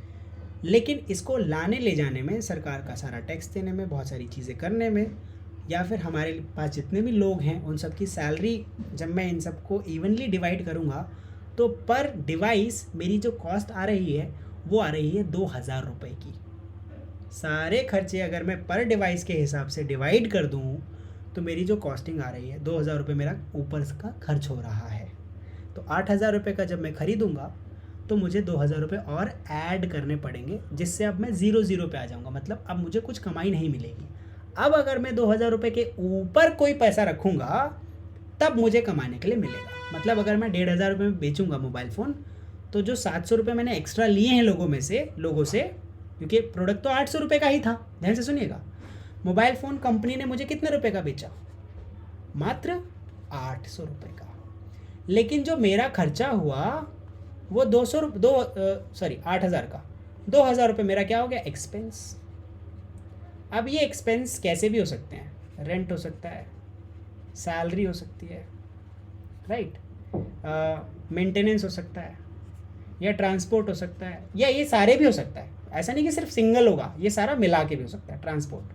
लेकिन इसको लाने ले जाने में, सरकार का सारा टैक्स देने में, बहुत सारी चीज़ें करने में, या फिर हमारे पास जितने भी लोग हैं उन सब की सैलरी, जब मैं इन सबको इवनली डिवाइड करूँगा तो पर डिवाइस मेरी जो कॉस्ट आ रही है वो आ रही है 2,000 रुपये की। सारे खर्चे अगर मैं पर डिवाइस के हिसाब से डिवाइड कर दूँ तो मेरी जो कॉस्टिंग आ रही है 2,000 रुपये मेरा ऊपर का खर्च हो रहा है। तो 8,000 रुपये का जब मैं ख़रीदूँगा तो मुझे 2,000 रुपये और ऐड करने पड़ेंगे, जिससे अब मैं 0 पे आ जाऊँगा, मतलब अब मुझे कुछ कमाई नहीं मिलेगी। अब अगर मैं 2,000 रुपये के ऊपर कोई पैसा रखूँगा तब मुझे कमाने के लिए मिलेगा। मतलब अगर मैं 1,500 रुपये में बेचूँगा मोबाइल फ़ोन, तो जो 700 रुपये मैंने एक्स्ट्रा लिए हैं लोगों से, क्योंकि प्रोडक्ट तो 800 रुपये का ही था, ध्यान से सुनिएगा। मोबाइल फ़ोन कंपनी ने मुझे कितने रुपए का बेचा? मात्र 800 रुपये का। लेकिन जो मेरा खर्चा हुआ वो 8,000 का, 2,000 रुपये मेरा क्या हो गया? एक्सपेंस। अब ये एक्सपेंस कैसे भी हो सकते हैं, रेंट हो सकता है, सैलरी हो सकती है, राइट, मेंटेनेंस हो सकता है, या ट्रांसपोर्ट हो सकता है, या ये सारे भी हो सकता है। ऐसा नहीं कि सिर्फ सिंगल होगा, ये सारा मिला के भी हो सकता है, ट्रांसपोर्ट।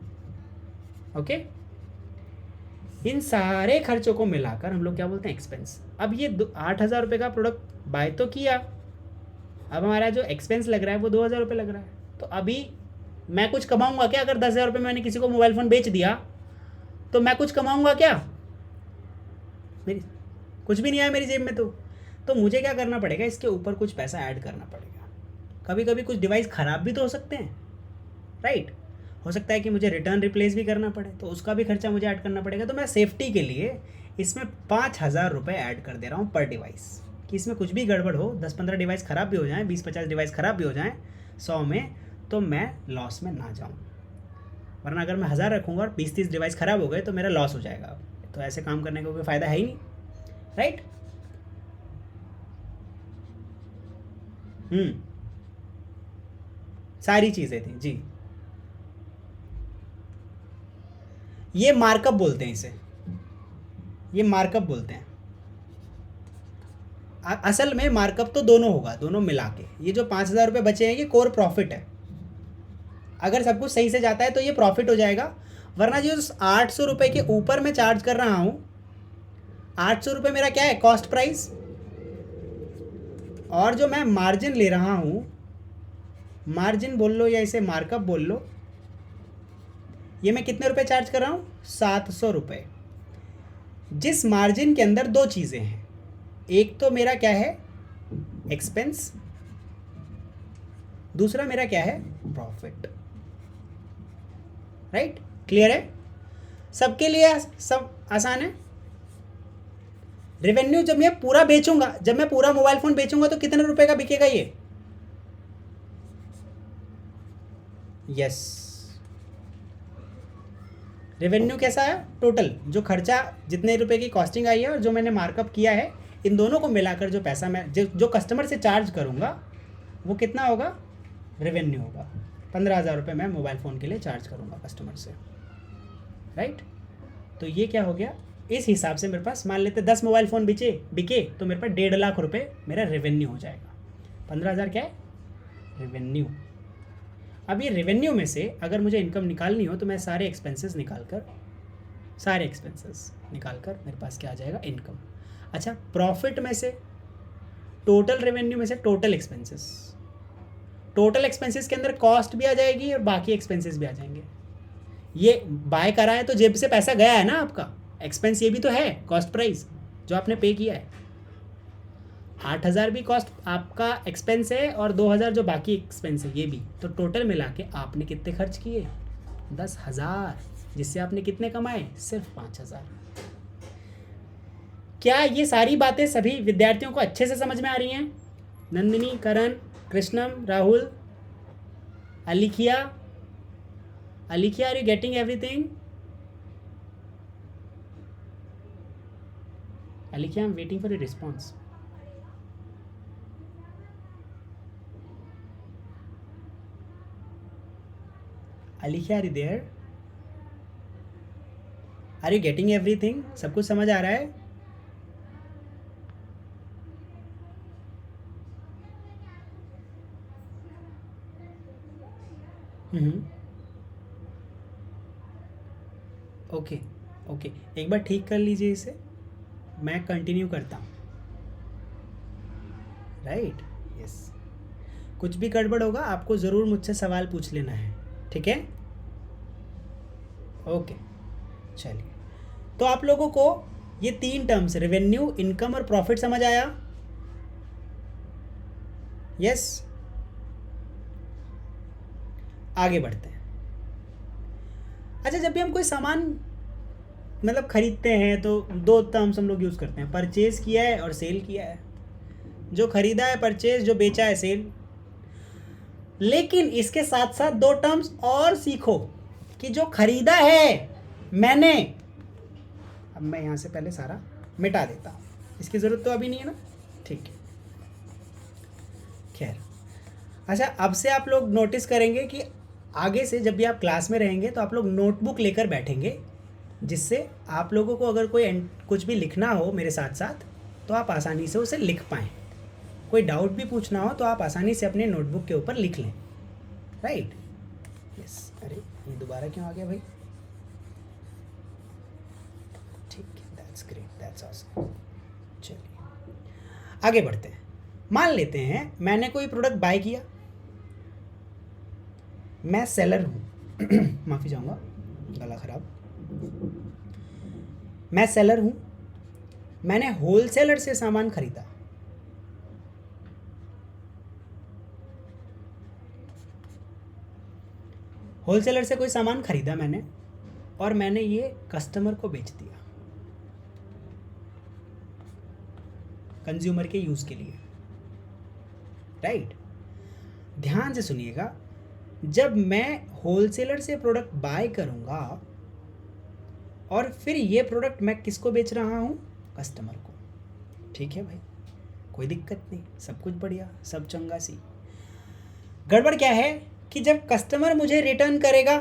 ओके, इन सारे खर्चों को मिलाकर हम लोग क्या बोलते हैं? एक्सपेंस। अब ये 8,000 रुपये का प्रोडक्ट बाय तो किया, अब हमारा जो एक्सपेंस लग रहा है वो 2,000 रुपये लग रहा है। तो अभी मैं कुछ कमाऊंगा क्या? अगर 10,000 रुपये मैंने किसी को मोबाइल फ़ोन बेच दिया तो मैं कुछ कमाऊंगा क्या? मेरी कुछ भी नहीं आया मेरी जेब में। तो मुझे क्या करना पड़ेगा? इसके ऊपर कुछ पैसा ऐड करना पड़ेगा। कभी कभी कुछ डिवाइस ख़राब भी तो हो सकते हैं, राइट। हो सकता है कि मुझे रिटर्न रिप्लेस भी करना पड़े, तो उसका भी खर्चा मुझे ऐड करना पड़ेगा। तो मैं सेफ्टी के लिए इसमें 5,000 रुपये ऐड कर दे रहा हूँ पर डिवाइस, कि इसमें कुछ भी गड़बड़ हो, 10-15 डिवाइस ख़राब भी हो जाएँ, 20-50 डिवाइस ख़राब भी हो जाएँ 100 में, तो मैं लॉस में ना जाऊँ। वरना अगर मैं 1,000 रखूँगा और 20-30 डिवाइस ख़राब हो गए तो मेरा लॉस हो जाएगा। तो ऐसे काम करने का कोई फ़ायदा है ही नहीं, राइट। सारी चीज़ें थी जी। ये मार्कअप बोलते हैं, इसे ये मार्कअप बोलते हैं। असल में मार्कअप तो दोनों होगा, दोनों मिला के। ये जो 5,000 रुपये बचे हैं ये कोर प्रॉफिट है। अगर सब कुछ सही से जाता है तो ये प्रॉफिट हो जाएगा, वरना जो 800 रुपये के ऊपर मैं चार्ज कर रहा हूँ, 800 रुपये मेरा क्या है, कॉस्ट प्राइस, और जो मैं मार्जिन ले रहा हूँ, मार्जिन बोल लो या इसे मार्कअप बोल लो, ये मैं कितने रुपए चार्ज कर रहा हूँ, 700 रुपये। जिस मार्जिन के अंदर दो चीज़ें हैं, एक तो मेरा क्या है, एक्सपेंस, दूसरा मेरा क्या है, प्रॉफिट। राइट, क्लियर है सबके लिए, सब आसान है। रेवेन्यू जब मैं पूरा बेचूंगा, जब मैं पूरा मोबाइल फोन बेचूंगा तो कितने रुपए का बिकेगा ये, यस। रेवेन्यू कैसा है, टोटल जो खर्चा, जितने रुपए की कॉस्टिंग आई है और जो मैंने मार्कअप किया है, इन दोनों को मिलाकर जो पैसा मैं जो कस्टमर से चार्ज करूंगा वो कितना होगा, रेवेन्यू होगा। 15,000 रुपये मैं मोबाइल फ़ोन के लिए चार्ज करूंगा कस्टमर से। राइट, तो ये क्या हो गया, इस हिसाब से मेरे पास मान लेते 10 मोबाइल फ़ोन बिके तो मेरे पास 1.5 लाख रुपये मेरा रेवेन्यू हो जाएगा। 15,000 क्या है, रेवेन्यू। अब ये रेवेन्यू में से अगर मुझे इनकम निकालनी हो तो मैं सारे एक्सपेंसेस निकाल कर मेरे पास क्या आ जाएगा, इनकम। अच्छा, प्रॉफिट में से, टोटल रेवेन्यू में से टोटल एक्सपेंसेस के अंदर कॉस्ट भी आ जाएगी और बाकी एक्सपेंसेस भी आ जाएंगे। ये बाय करा है तो जेब से पैसा गया है ना आपका, एक्सपेंस ये भी तो है, कॉस्ट प्राइस जो आपने पे किया है। 8,000 भी कॉस्ट आपका एक्सपेंस है और 2,000 जो बाकी एक्सपेंस है ये भी, तो टोटल मिला के आपने कितने खर्च किए, 10,000, जिससे आपने कितने कमाए, सिर्फ 5,000। क्या ये सारी बातें सभी विद्यार्थियों को अच्छे से समझ में आ रही हैं? Nandini, Karan, Krishnam, Rahul, Alikhiya, are you getting everything? Alikhiya, I am waiting for a response. Alikhiya, are you there? Are you getting everything? सब कुछ समझ आ रहा है? ओके, एक बार ठीक कर लीजिए इसे, मैं कंटिन्यू करता हूँ। Right, yes. कुछ भी गड़बड़ होगा आपको ज़रूर मुझसे सवाल पूछ लेना है, ठीक है? ओके, चलिए। तो आप लोगों को ये 3 टर्म्स, रेवेन्यू, इनकम और प्रॉफिट समझ आया? यस। आगे बढ़ते हैं। अच्छा, जब भी हम कोई सामान मतलब खरीदते हैं तो 2 टर्म्स हम लोग यूज़ करते हैं, परचेज़ किया है और सेल किया है। जो खरीदा है परचेज, जो बेचा है सेल। लेकिन इसके साथ साथ 2 टर्म्स और सीखो कि जो खरीदा है मैंने, अब मैं यहाँ से पहले सारा मिटा देता हूँ, इसकी ज़रूरत तो अभी नहीं है ना, ठीक है, खैर। अच्छा, अब से आप लोग नोटिस करेंगे कि आगे से जब भी आप क्लास में रहेंगे तो आप लोग नोटबुक लेकर बैठेंगे, जिससे आप लोगों को अगर कोई कुछ भी लिखना हो मेरे साथ साथ तो आप आसानी से उसे लिख पाएँ। कोई डाउट भी पूछना हो तो आप आसानी से अपने नोटबुक के ऊपर लिख लें। Right, yes. अरे ये दोबारा क्यों आ गया भाई? ठीक है, दैट्स ग्रेट, दैट्स ऑसम। चलिए आगे बढ़ते हैं। मान लेते हैं मैंने कोई प्रोडक्ट बाय किया, मैं सेलर हूँ माफ़ी चाहूँगा, गला खराब। मैं सेलर हूँ, मैंने होलसेलर से सामान खरीदा। होलसेलर से कोई सामान खरीदा मैंने और मैंने ये कस्टमर को बेच दिया, कंज्यूमर के यूज़ के लिए। राइट, ध्यान से सुनिएगा, जब मैं होलसेलर से प्रोडक्ट बाय करूँगा और फिर ये प्रोडक्ट मैं किसको बेच रहा हूँ, कस्टमर को। ठीक है भाई, कोई दिक्कत नहीं, सब कुछ बढ़िया, सब चंगा सी। गड़बड़ क्या है कि जब कस्टमर मुझे रिटर्न करेगा,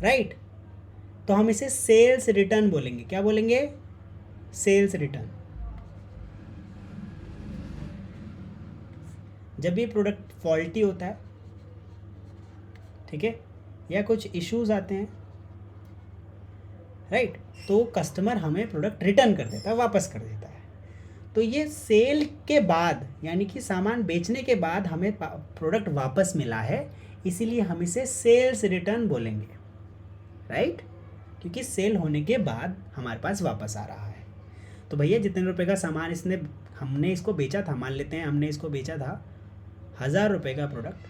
राइट, तो हम इसे सेल्स रिटर्न बोलेंगे। क्या बोलेंगे? Sales return. जब ये प्रोडक्ट फॉल्टी होता है, ठीक है, या कुछ इश्यूज आते हैं, राइट, तो कस्टमर हमें प्रोडक्ट रिटर्न कर देता है, वापस कर देता है। तो ये सेल के बाद, यानी कि सामान बेचने के बाद हमें प्रोडक्ट वापस मिला है, इसीलिए हम इसे सेल्स रिटर्न बोलेंगे, राइट, क्योंकि सेल होने के बाद हमारे पास वापस आ रहा है। तो भैया जितने रुपए का सामान हमने इसको बेचा था, मान लेते हैं हमने इसको बेचा था 1000 रुपये का प्रोडक्ट,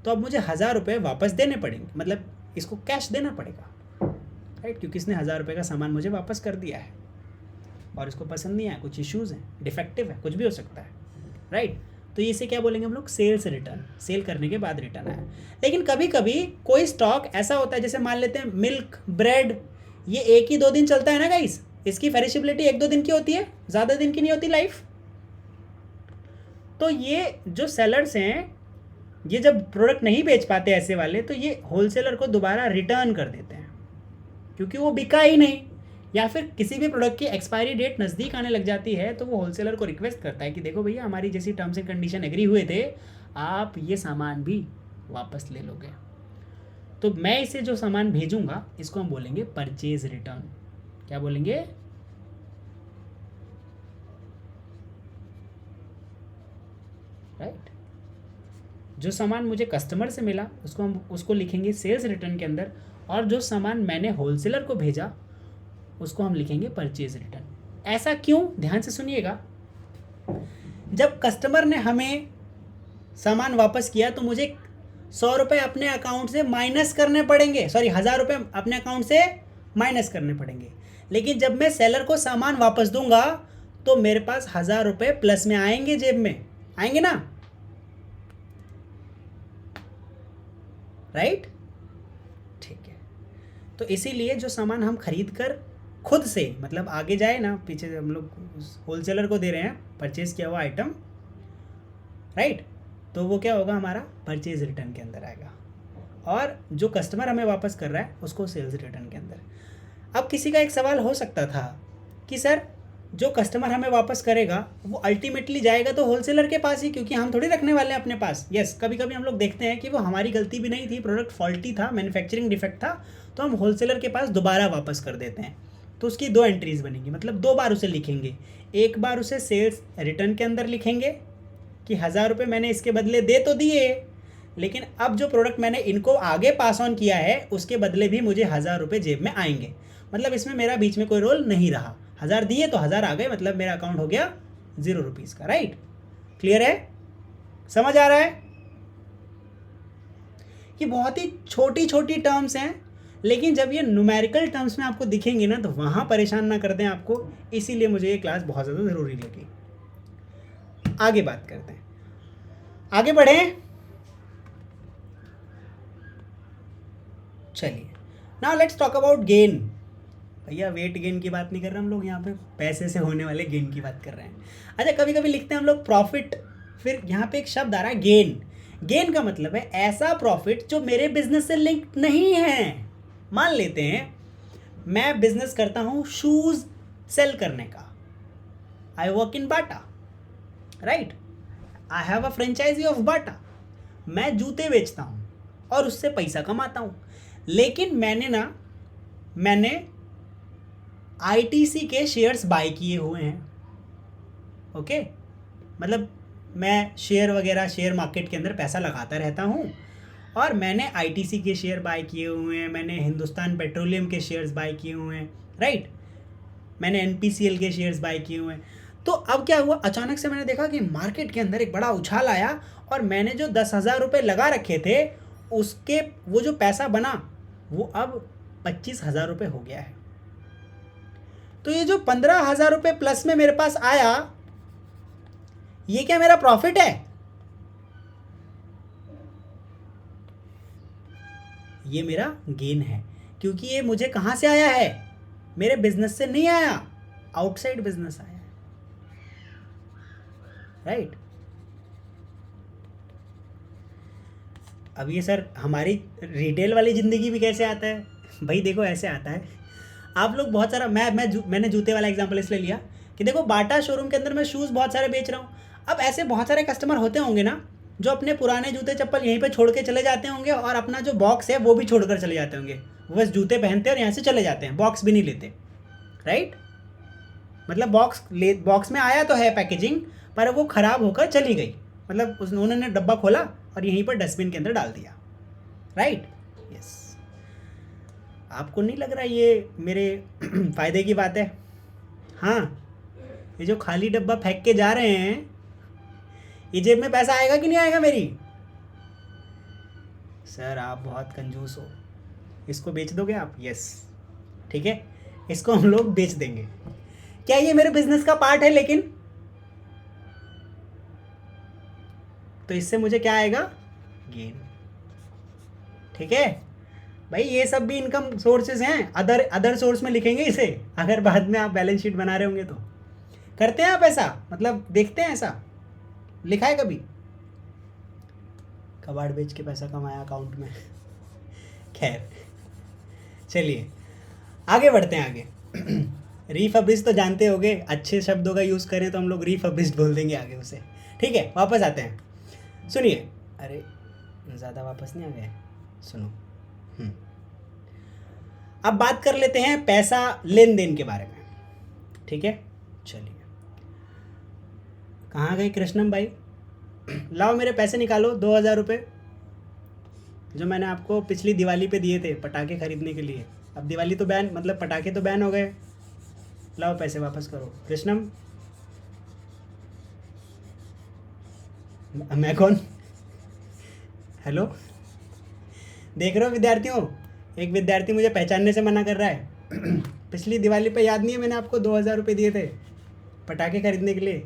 तो अब मुझे 1000 रुपये वापस देने पड़ेंगे, मतलब इसको कैश देना पड़ेगा, राइट, क्योंकि इसने 1000 रुपये का सामान मुझे वापस कर दिया है और इसको पसंद नहीं आया, कुछ इश्यूज़ हैं, डिफेक्टिव है, कुछ भी हो सकता है, राइट। तो इसे क्या बोलेंगे हम लोग? सेल्स रिटर्न, सेल करने के बाद रिटर्न आया। लेकिन कभी कभी कोई स्टॉक ऐसा होता है, जैसे मान लेते हैं मिल्क, ब्रेड, ये 1 ही 2 दिन चलता है ना गाइस, इसकी पेरिशेबिलिटी 1-2 दिन की होती है, ज़्यादा दिन की नहीं होती लाइफ। तो ये जो सेलर्स हैं, ये जब प्रोडक्ट नहीं बेच पाते ऐसे वाले, तो ये होलसेलर को दोबारा रिटर्न कर देते हैं, क्योंकि वो बिका ही नहीं, या फिर किसी भी प्रोडक्ट की एक्सपायरी डेट नज़दीक आने लग जाती है, तो वो होलसेलर को रिक्वेस्ट करता है कि देखो भैया, हमारी जैसी टर्म्स एंड कंडीशन एग्री हुए थे, आप ये सामान भी वापस ले लोगे। तो मैं इसे जो सामान भेजूंगा, इसको हम बोलेंगे परचेज रिटर्न। क्या बोलेंगे? राइट। जो सामान मुझे कस्टमर से मिला, उसको लिखेंगे सेल्स रिटर्न के अंदर, और जो सामान मैंने होलसेलर को भेजा, उसको हम लिखेंगे परचेज रिटर्न। ऐसा क्यों? ध्यान से सुनिएगा। जब कस्टमर ने हमें सामान वापस किया, तो मुझे 100 रुपये अपने अकाउंट से माइनस करने पड़ेंगे, 1000 रुपये अपने अकाउंट से माइनस करने पड़ेंगे। लेकिन जब मैं सेलर को सामान वापस दूंगा, तो मेरे पास 1000 रुपये प्लस में आएंगे, जेब में आएंगे ना, राइट। ठीक है। तो इसीलिए जो सामान हम खरीद कर खुद से, मतलब आगे जाए ना, पीछे हम लोग होलसेलर को दे रहे हैं परचेज किया हुआ आइटम, राइट, तो वो क्या होगा? हमारा परचेज रिटर्न के अंदर आएगा, और जो कस्टमर हमें वापस कर रहा है, उसको सेल्स रिटर्न के अंदर। अब किसी का एक सवाल हो सकता था कि सर, जो कस्टमर हमें वापस करेगा, वो अल्टीमेटली जाएगा तो होलसेलर के पास ही, क्योंकि हम थोड़ी रखने वाले हैं अपने पास। यस, कभी कभी हम लोग देखते हैं कि वो हमारी गलती भी नहीं थी, प्रोडक्ट फॉल्टी था, मैन्युफैक्चरिंग डिफेक्ट था, तो हम होलसेलर के पास दोबारा वापस कर देते हैं। तो उसकी 2 एंट्रीज बनेंगी, मतलब 2 बार उसे लिखेंगे। एक बार उसे सेल्स रिटर्न के अंदर लिखेंगे कि 1000 रुपये मैंने इसके बदले दे तो दिए, लेकिन अब जो प्रोडक्ट मैंने इनको आगे पास ऑन किया है, उसके बदले भी मुझे 1000 रुपये जेब में आएंगे। मतलब इसमें मेरा बीच में कोई रोल नहीं रहा, 1000 दिए तो 1000 आ गए, मतलब मेरा अकाउंट हो गया 0 रुपीज़ का, राइट। क्लियर है? समझ आ रहा है? ये बहुत ही छोटी छोटी टर्म्स हैं, लेकिन जब ये न्यूमेरिकल टर्म्स में आपको दिखेंगे ना, तो वहाँ परेशान ना कर दें आपको, इसीलिए मुझे ये क्लास बहुत ज़्यादा ज़रूरी लगी। आगे बात करते हैं, आगे बढ़ें। चलिए, now let's talk about gain. भैया वेट गेन की बात नहीं कर रहे हम लोग, यहाँ पे पैसे से होने वाले गेन की बात कर रहे हैं। अच्छा, कभी कभी लिखते हैं हम लोग प्रॉफिट, फिर यहाँ पे एक शब्द आ रहा है गेन। गेन का मतलब है ऐसा प्रॉफिट जो मेरे बिजनेस से लिंक नहीं है। मान लेते हैं मैं बिजनेस करता हूँ शूज़ सेल करने का, I work in Bata, right, I have a franchise of Bata, मैं जूते बेचता हूँ और उससे पैसा कमाता हूँ। लेकिन मैंने आईटीसी के शेयर्स बाय किए हुए हैं, ओके, मतलब मैं शेयर वगैरह, शेयर मार्केट के अंदर पैसा लगाता रहता हूँ, और मैंने आईटीसी के शेयर बाय किए हुए हैं, मैंने हिंदुस्तान पेट्रोलियम के शेयर्स बाय किए हुए हैं, राइट, मैंने एनपीसीएल के शेयर्स बाय किए हुए हैं। तो अब क्या हुआ, अचानक से मैंने देखा कि मार्केट के अंदर एक बड़ा उछाल आया, और मैंने जो 10,000 रुपये लगा रखे थे, उसके वो जो पैसा बना, वो अब 25,000 रुपये हो गया है। तो ये जो 15,000 रुपये प्लस में मेरे पास आया, ये क्या मेरा प्रॉफिट है? ये मेरा गेन है, क्योंकि ये मुझे कहाँ से आया है? मेरे बिजनेस से नहीं आया, आउटसाइड बिजनेस आया है, राइट। अब ये सर हमारी रिटेल वाली ज़िंदगी भी कैसे आता है? भाई देखो, ऐसे आता है। आप लोग बहुत सारा, मैंने जूते वाला एग्जांपल इसलिए लिया कि देखो बाटा शोरूम के अंदर मैं शूज़ बहुत सारे बेच रहा हूँ। अब ऐसे बहुत सारे कस्टमर होते होंगे ना, जो अपने पुराने जूते चप्पल यहीं पे छोड़ के चले जाते होंगे और अपना जो बॉक्स है वो भी छोड़ कर चले जाते होंगे। वो बस जूते पहनते और यहाँ से चले जाते हैं, बॉक्स भी नहीं लेते, राइट। मतलब बॉक्स में आया तो है पैकेजिंग, पर वो ख़राब होकर चली गई। मतलब उन्होंने डब्बा खोला और यहीं पर डस्टबिन के अंदर डाल दिया, राइट। यस। आपको नहीं लग रहा ये मेरे फ़ायदे की बात है? हाँ, ये जो खाली डब्बा फेंक के जा रहे हैं, ये जेब में पैसा आएगा कि नहीं आएगा मेरी? सर आप बहुत कंजूस हो, इसको बेच दोगे आप? यस, ठीक है, इसको हम लोग बेच देंगे। क्या ये मेरे बिजनेस का पार्ट है? लेकिन तो इससे मुझे क्या आएगा? गेन, ठीक है भाई। ये सब भी इनकम सोर्सेज हैं, अदर सोर्स में लिखेंगे इसे, अगर बाद में आप बैलेंस शीट बना रहे होंगे तो। करते हैं आप ऐसा? मतलब देखते हैं ऐसा लिखा है कभी? कबाड़ बेच के पैसा कमाया अकाउंट में। खैर चलिए आगे बढ़ते हैं। आगे रीफर्बिश्ड तो जानते होगे, अच्छे शब्दों का यूज़ करें तो हम लोग रीफर्बिश्ड बोल देंगे आगे उसे, ठीक है। वापस आते हैं, सुनिए। अरे ज़्यादा वापस नहीं आ गए, सुनो। अब बात कर लेते हैं पैसा लेन देन के बारे में, ठीक है। चलिए, कहाँ गए कृष्णम भाई? लाओ मेरे पैसे निकालो, 2000 रुपये जो मैंने आपको पिछली दिवाली पे दिए थे पटाखे खरीदने के लिए। अब दिवाली तो बैन, मतलब पटाखे तो बैन हो गए। लाओ पैसे वापस करो कृष्णम। मैं कौन? हेलो, देख रहे हो विद्यार्थियों, एक विद्यार्थी मुझे पहचानने से मना कर रहा है। पिछली दिवाली पे याद नहीं है मैंने आपको 2000 रुपये दिए थे पटाखे खरीदने के लिए?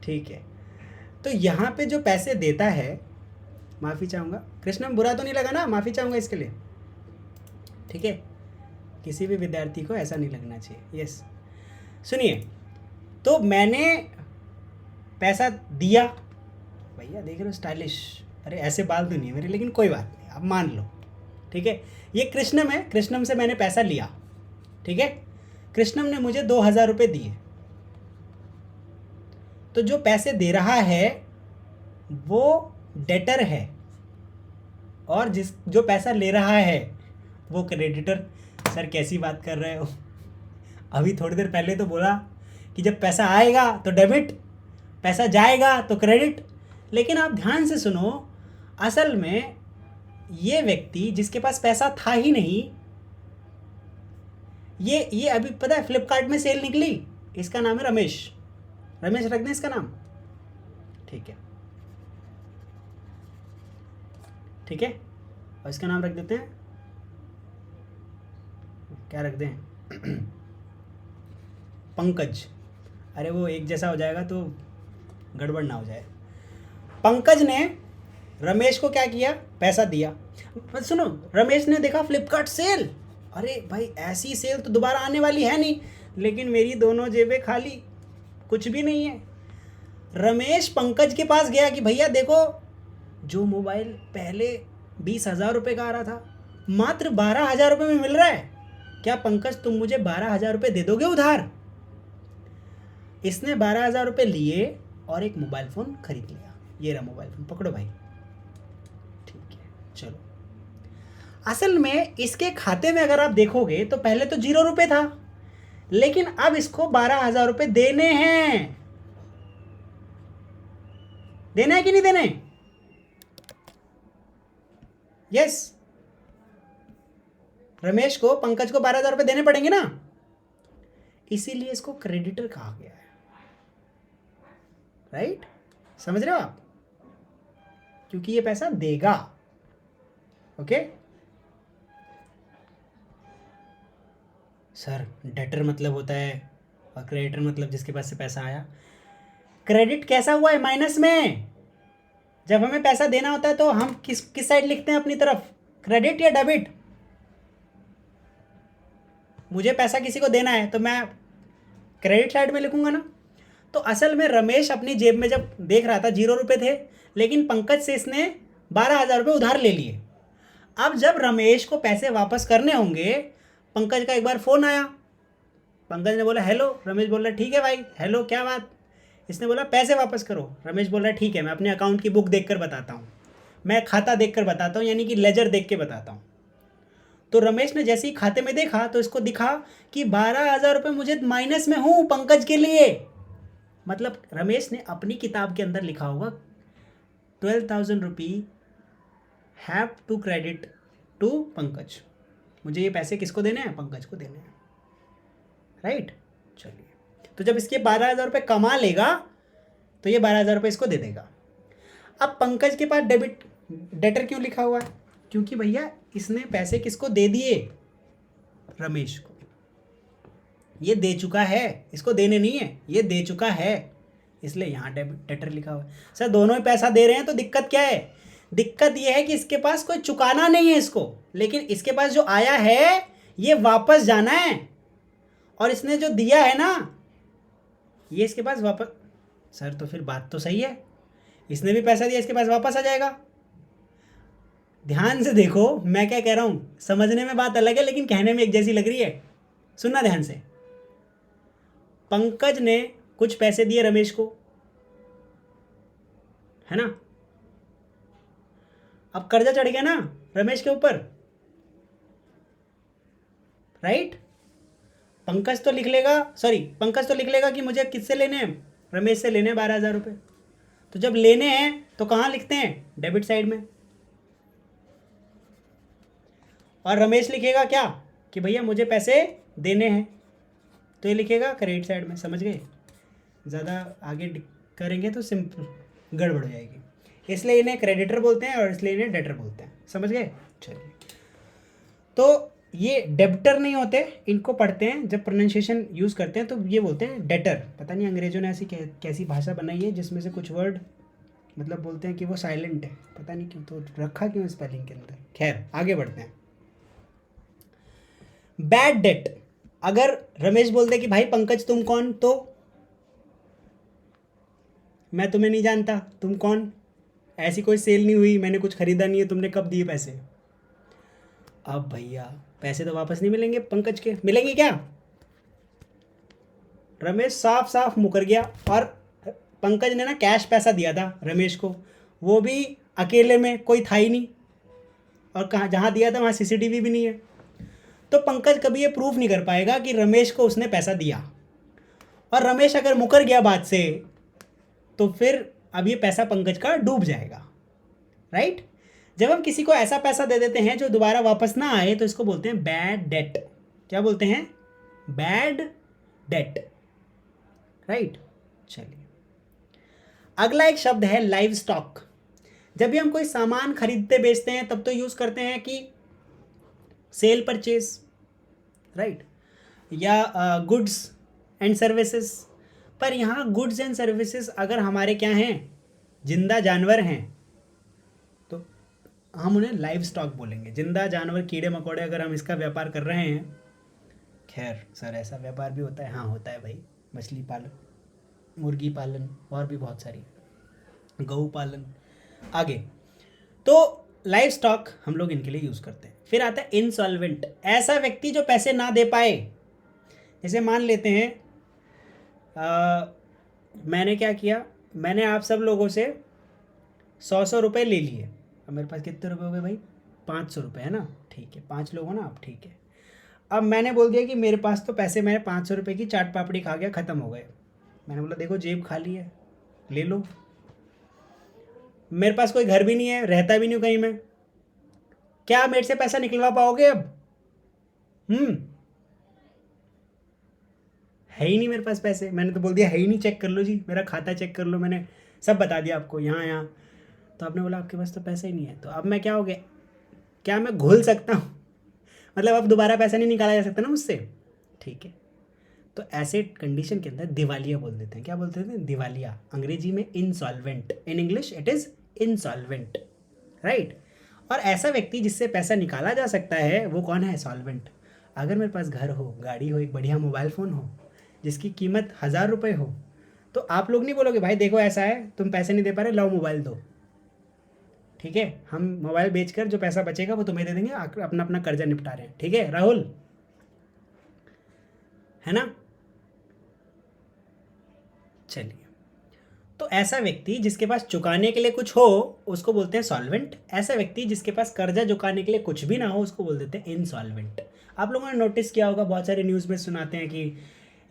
ठीक है, तो यहाँ पे जो पैसे देता है, माफ़ी चाहूँगा कृष्णम, बुरा तो नहीं लगा ना? माफ़ी चाहूँगा इसके लिए, ठीक है। किसी भी विद्यार्थी को ऐसा नहीं लगना चाहिए। यस, सुनिए, तो मैंने पैसा दिया, भैया देख रहे हो स्टाइलिश, अरे ऐसे बाल तो नहीं है मेरे, लेकिन कोई बात नहीं, अब मान लो, ठीक है। ये कृष्णम है, कृष्णम से मैंने पैसा लिया, ठीक है। कृष्णम ने मुझे 2000 रुपये दिए, तो जो पैसे दे रहा है वो डेटर है, और जो पैसा ले रहा है वो क्रेडिटर। सर कैसी बात कर रहे हो? अभी थोड़ी देर पहले तो बोला कि जब पैसा आएगा तो डेबिट, पैसा जाएगा तो क्रेडिट। लेकिन आप ध्यान से सुनो, असल में ये व्यक्ति जिसके पास पैसा था ही नहीं, ये अभी पता है फ्लिपकार्ट में सेल निकली, इसका नाम है रमेश। रमेश रख दें इसका नाम, ठीक है, ठीक है। और इसका नाम रख देते हैं, क्या रख दें? पंकज। अरे वो एक जैसा हो जाएगा तो गड़बड़ ना हो जाए। पंकज ने रमेश को क्या किया? पैसा दिया। सुनो, रमेश ने देखा फ्लिपकार्ट सेल, अरे भाई ऐसी सेल तो दोबारा आने वाली है नहीं, लेकिन मेरी दोनों जेबें खाली, कुछ भी नहीं है। रमेश पंकज के पास गया कि भैया देखो, जो मोबाइल पहले 20,000 रुपये का आ रहा था, मात्र 12,000 रुपये में मिल रहा है। क्या पंकज तुम मुझे 12,000 रुपये दे दोगे उधार? इसने 12,000 रुपये लिए और एक मोबाइल फ़ोन खरीद लिया। ये रहा मोबाइल फ़ोन, पकड़ो भाई, ठीक है। चलो, असल में इसके खाते में अगर आप देखोगे तो पहले तो 0 रुपये था, लेकिन अब इसको 12,000 रुपये देने हैं। देना है कि नहीं देने? यस, रमेश को, पंकज को 12,000 रुपये देने पड़ेंगे ना, इसीलिए इसको क्रेडिटर कहा गया है, राइट? समझ रहे हो आप? क्योंकि ये पैसा देगा, ओके। सर डेटर मतलब होता है और क्रेडिटर मतलब जिसके पास से पैसा आया। क्रेडिट कैसा हुआ है? माइनस में। जब हमें पैसा देना होता है तो हम किस साइड लिखते हैं अपनी तरफ, क्रेडिट या डेबिट? मुझे पैसा किसी को देना है तो मैं क्रेडिट साइड में लिखूंगा ना। तो असल में रमेश अपनी जेब में जब देख रहा था 0 रुपये थे, लेकिन पंकज से इसने 12,000 रुपये उधार ले लिए। अब जब रमेश को पैसे वापस करने होंगे, पंकज का एक बार फ़ोन आया, पंकज ने बोला हेलो, रमेश बोल रहा ठीक है भाई, हेलो क्या बात, इसने बोला पैसे वापस करो। रमेश बोल रहा है ठीक है, मैं अपने अकाउंट की बुक देख कर बताता हूँ, मैं खाता देख कर बताता हूँ, यानी कि लेजर देख के बताता हूँ। तो रमेश ने जैसे ही खाते में देखा तो इसको दिखा कि 12,000 रुपये मुझे माइनस में हूँ पंकज के लिए। मतलब रमेश ने अपनी किताब के अंदर लिखा होगा 12,000 rupee have to credit to Pankaj, मुझे ये पैसे किसको देने हैं, पंकज को देने हैं, राइट। चलिए, तो जब इसके 12,000 रुपये कमा लेगा तो ये 12,000 रुपये इसको दे देगा। अब पंकज के पास डेटर क्यों लिखा हुआ है, क्योंकि भैया इसने पैसे किसको दे दिए, रमेश को। ये दे चुका है, इसको देने नहीं है, ये दे चुका है, इसलिए यहाँ डेटर लिखा हुआ है। सर दोनों ही पैसा दे रहे हैं तो दिक्कत क्या है, दिक्कत ये है कि इसके पास कोई चुकाना नहीं है इसको, लेकिन इसके पास जो आया है ये वापस जाना है, और इसने जो दिया है ना ये इसके पास वापस। सर तो फिर बात तो सही है, इसने भी पैसा दिया, इसके पास वापस आ जाएगा। ध्यान से देखो मैं क्या कह रहा हूँ, समझने में बात अलग है लेकिन कहने में एक जैसी लग रही है। सुनना ध्यान से, पंकज ने कुछ पैसे दिए रमेश को, है ना। अब कर्जा चढ़ गया ना रमेश के ऊपर, राइट। पंकज तो लिख लेगा कि मुझे किससे लेने हैं, रमेश से लेने हैं 12,000 रुपये। तो जब लेने हैं तो कहाँ लिखते हैं, डेबिट साइड में। और रमेश लिखेगा क्या कि भैया मुझे पैसे देने हैं, तो ये लिखेगा क्रेडिट साइड में। समझ गए, ज़्यादा आगे करेंगे तो सिंपल गड़बड़ हो जाएगी, इसलिए इन्हें क्रेडिटर बोलते हैं और इसलिए इन्हें डेटर बोलते हैं। समझ गए। चलिए, तो ये डेब्टर नहीं होते, इनको पढ़ते हैं जब प्रोनाउंसिएशन यूज़ करते हैं तो ये बोलते हैं डेटर। पता नहीं अंग्रेजों ने ऐसी कैसी भाषा बनाई है जिसमें से कुछ वर्ड मतलब बोलते हैं कि वो साइलेंट है, पता नहीं क्यों, तो रखा क्यों स्पेलिंग के अंदर। खैर आगे बढ़ते हैं। बैड डेट, अगर रमेश बोल दे कि भाई पंकज तुम कौन, तो मैं तुम्हें नहीं जानता, तुम कौन, ऐसी कोई सेल नहीं हुई, मैंने कुछ खरीदा नहीं है, तुमने कब दिए पैसे। अब भैया पैसे तो वापस नहीं मिलेंगे पंकज के, मिलेंगे क्या। रमेश साफ साफ मुकर गया, और पंकज ने ना कैश पैसा दिया था रमेश को, वो भी अकेले में, कोई था ही नहीं, और कहाँ जहाँ दिया था वहाँ सीसीटीवी भी नहीं है। तो पंकज कभी ये प्रूफ नहीं कर पाएगा कि रमेश को उसने पैसा दिया, और रमेश अगर मुकर गया बात से तो फिर अब ये पैसा पंकज का डूब जाएगा, राइट। जब हम किसी को ऐसा पैसा दे देते हैं जो दोबारा वापस ना आए तो इसको बोलते हैं बैड डेट। क्या बोलते हैं, बैड डेट, राइट। चलिए, अगला एक शब्द है लाइव स्टॉक। जब भी हम कोई सामान खरीदते बेचते हैं तब तो यूज़ करते हैं कि सेल परचेज, राइट, या गुड्स एंड सर्विसेज। पर यहाँ गुड्स एंड सर्विसेज अगर हमारे क्या हैं, जिंदा जानवर हैं, तो हम उन्हें लाइव स्टॉक बोलेंगे। जिंदा जानवर, कीड़े मकोड़े, अगर हम इसका व्यापार कर रहे हैं, खैर सर ऐसा व्यापार भी होता है, हाँ होता है भाई, मछली पालन, मुर्गी पालन, और भी बहुत सारी, गऊ पालन, आगे। तो लाइव स्टॉक हम लोग इनके लिए यूज़ करते हैं। फिर आता है इंसॉल्वेंट, ऐसा व्यक्ति जो पैसे ना दे पाए। जैसे मान लेते हैं मैंने क्या किया, मैंने आप सब लोगों से 100 रुपये ले लिए। अब मेरे पास कितने रुपए हो गए भाई, 500 रुपये, है ना, ठीक है, 5 लोग हो ना आप, ठीक है। अब मैंने बोल दिया कि मेरे पास तो पैसे, मैंने 500 रुपये की चाट पापड़ी खा गया, ख़त्म हो गए। मैंने बोला देखो जेब खाली है, ले लो। मेरे पास कोई घर भी नहीं है, रहता भी नहीं हूँ कहीं में, क्या मेरे से पैसा निकलवा पाओगे अब? है ही नहीं मेरे पास पैसे। मैंने तो बोल दिया है ही नहीं, चेक कर लो जी, मेरा खाता चेक कर लो, मैंने सब बता दिया आपको, यहाँ यहाँ। तो आपने बोला आपके पास तो पैसा ही नहीं है, तो अब मैं क्या हो गया, क्या मैं घुल सकता हूँ? मतलब अब दोबारा पैसा नहीं निकाला जा सकता ना मुझसे, ठीक है। तो ऐसे कंडीशन के अंदर दिवालिया बोल देते हैं। क्या बोलते हैं, दिवालिया। अंग्रेजी में insolvent, in English it is insolvent, right. और ऐसा व्यक्ति जिससे पैसा निकाला जा सकता है वो कौन है, सॉल्वेंट। अगर मेरे पास घर हो, गाड़ी हो, एक बढ़िया मोबाइल फ़ोन हो जिसकी कीमत 1000 रुपये हो, तो आप लोग नहीं बोलोगे भाई देखो ऐसा है, तुम पैसे नहीं दे पा रहे, लाओ मोबाइल दो, ठीक है, हम मोबाइल बेचकर जो पैसा बचेगा वो तुम्हें दे देंगे, अपना अपना कर्जा निपटा रहे हैं, ठीक है राहुल, है ना। चलिए, तो ऐसा व्यक्ति जिसके पास चुकाने के लिए कुछ हो उसको बोलते हैं सॉल्वेंट। ऐसा व्यक्ति जिसके पास कर्जा चुकाने के लिए कुछ भी ना हो उसको बोल देते हैं इनसॉल्वेंट। आप लोगों ने नोटिस किया होगा, बहुत सारे न्यूज़ में सुनाते हैं कि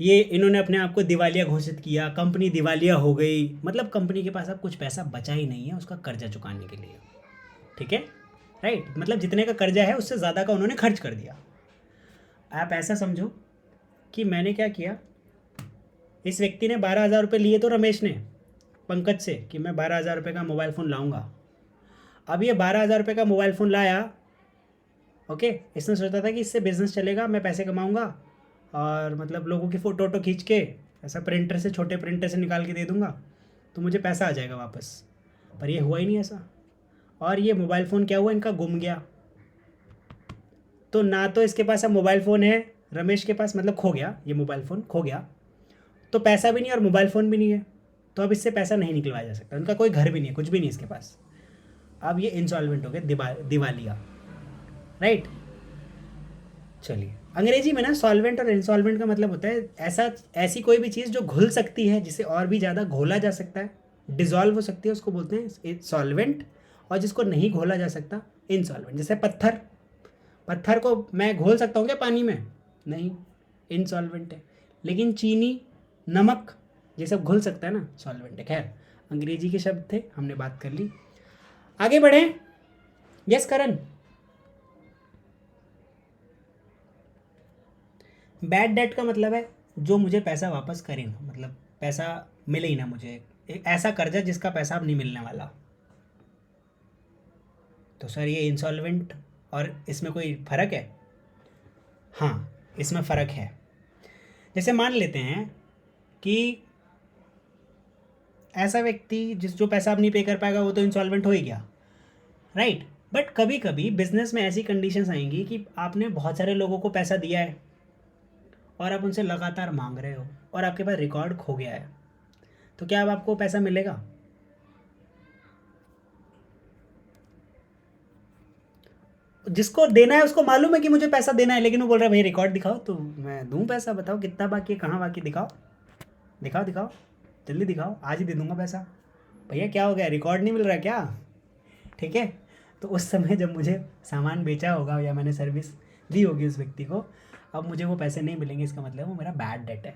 ये इन्होंने अपने आप को दिवालिया घोषित किया, कंपनी दिवालिया हो गई, मतलब कंपनी के पास अब कुछ पैसा बचा ही नहीं है उसका कर्जा चुकाने के लिए। ठीक है, राइट, मतलब जितने का कर्जा है उससे ज़्यादा का उन्होंने खर्च कर दिया। आप ऐसा समझो कि मैंने क्या किया, इस व्यक्ति ने 12,000 रुपये लिए तो रमेश ने पंकज से कि मैं 12,000 रुपये का मोबाइल फ़ोन लाऊंगा। अब ये 12,000 रुपये का मोबाइल फ़ोन लाया, ओके, इसने सोचा था कि इससे बिज़नेस चलेगा, मैं पैसे कमाऊंगा और मतलब लोगों की फ़ोटो वोटो खींच के ऐसा प्रिंटर से, छोटे प्रिंटर से निकाल के दे दूंगा तो मुझे पैसा आ जाएगा वापस। पर ये हुआ ही नहीं ऐसा, और ये मोबाइल फ़ोन क्या हुआ, इनका गुम गया। तो ना तो इसके पास अब मोबाइल फ़ोन है, रमेश के पास, मतलब खो गया, ये मोबाइल फ़ोन खो गया, तो पैसा भी नहीं और मोबाइल फ़ोन भी नहीं है, तो अब इससे पैसा नहीं निकलवाया जा सकता। उनका कोई घर भी नहीं है, कुछ भी नहीं इसके पास। अब ये इंसॉल्वेंट हो गए, दिवालिया, राइट। चलिए, अंग्रेजी में ना सॉल्वेंट और इंसॉल्वेंट का मतलब होता है ऐसी कोई भी चीज़ जो घुल सकती है, जिसे और भी ज़्यादा घोला जा सकता है, डिज़ोल्व हो सकती है, उसको बोलते हैं सॉल्वेंट। और जिसको नहीं घोला जा सकता, इनसॉल्वेंट। जैसे पत्थर को मैं घोल सकता हूँ क्या पानी में? नहीं, इनसॉल्वेंट है। लेकिन चीनी, नमक, ये सब घुल सकता है ना, सॉल्वेंट है। खैर, अंग्रेजी के शब्द थे, हमने बात कर ली, आगे बढ़ें। यस करण। बैड डेट का मतलब है जो मुझे पैसा वापस करे ना, मतलब पैसा मिले ही ना मुझे, एक ऐसा कर्जा जिसका पैसा अब नहीं मिलने वाला। तो सर ये इंसॉल्वेंट और इसमें कोई फ़र्क है? हाँ, इसमें फ़र्क है। जैसे मान लेते हैं कि ऐसा व्यक्ति जो पैसा अब नहीं पे कर पाएगा वो तो इंसॉल्वेंट हो ही गया, राइट। बट कभी कभी बिजनेस में ऐसी कंडीशंस आएंगी कि आपने बहुत सारे लोगों को पैसा दिया है और आप उनसे लगातार मांग रहे हो और आपके पास रिकॉर्ड खो गया है, तो क्या अब आपको पैसा मिलेगा? जिसको देना है उसको मालूम है कि मुझे पैसा देना है, लेकिन वो बोल रहा है भाई रिकॉर्ड दिखाओ तो मैं दूं पैसा, बताओ कितना बाकी है, कहाँ बाकी, दिखाओ दिखाओ दिखाओ, जल्दी दिखाओ, आज ही दे दूंगा पैसा। भैया क्या हो गया, रिकॉर्ड नहीं मिल रहा क्या? ठीक है, तो उस समय जब मुझे सामान बेचा होगा या मैंने सर्विस दी होगी उस व्यक्ति को, अब मुझे वो पैसे नहीं मिलेंगे, इसका मतलब वो मेरा बैड डेट है।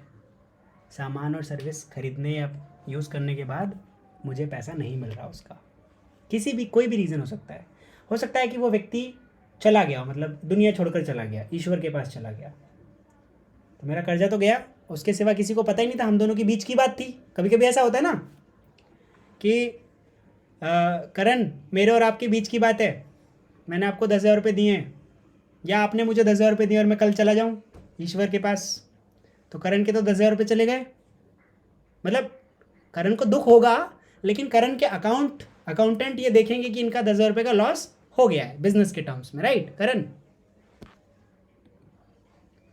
सामान और सर्विस खरीदने या यूज़ करने के बाद मुझे पैसा नहीं मिल रहा उसका, किसी भी कोई भी रीज़न हो सकता है कि वो व्यक्ति चला गया, मतलब दुनिया छोड़कर चला गया, ईश्वर के पास चला गया, तो मेरा कर्जा तो गया, उसके सिवा किसी को पता ही नहीं था, हम दोनों के बीच की बात थी। कभी कभी ऐसा होता है ना कि करण, मेरे और आपके बीच की बात है, मैंने आपको 10,000 रुपये दिए हैं या आपने मुझे 10,000 रुपये दिए और मैं कल चला जाऊँ ईश्वर के पास, तो करण के तो 10,000 रुपये चले गए। मतलब करण को दुख होगा, लेकिन करण के अकाउंटेंट ये देखेंगे कि इनका 10,000 रुपये का लॉस हो गया है बिजनेस के टर्म्स में, राइट करण?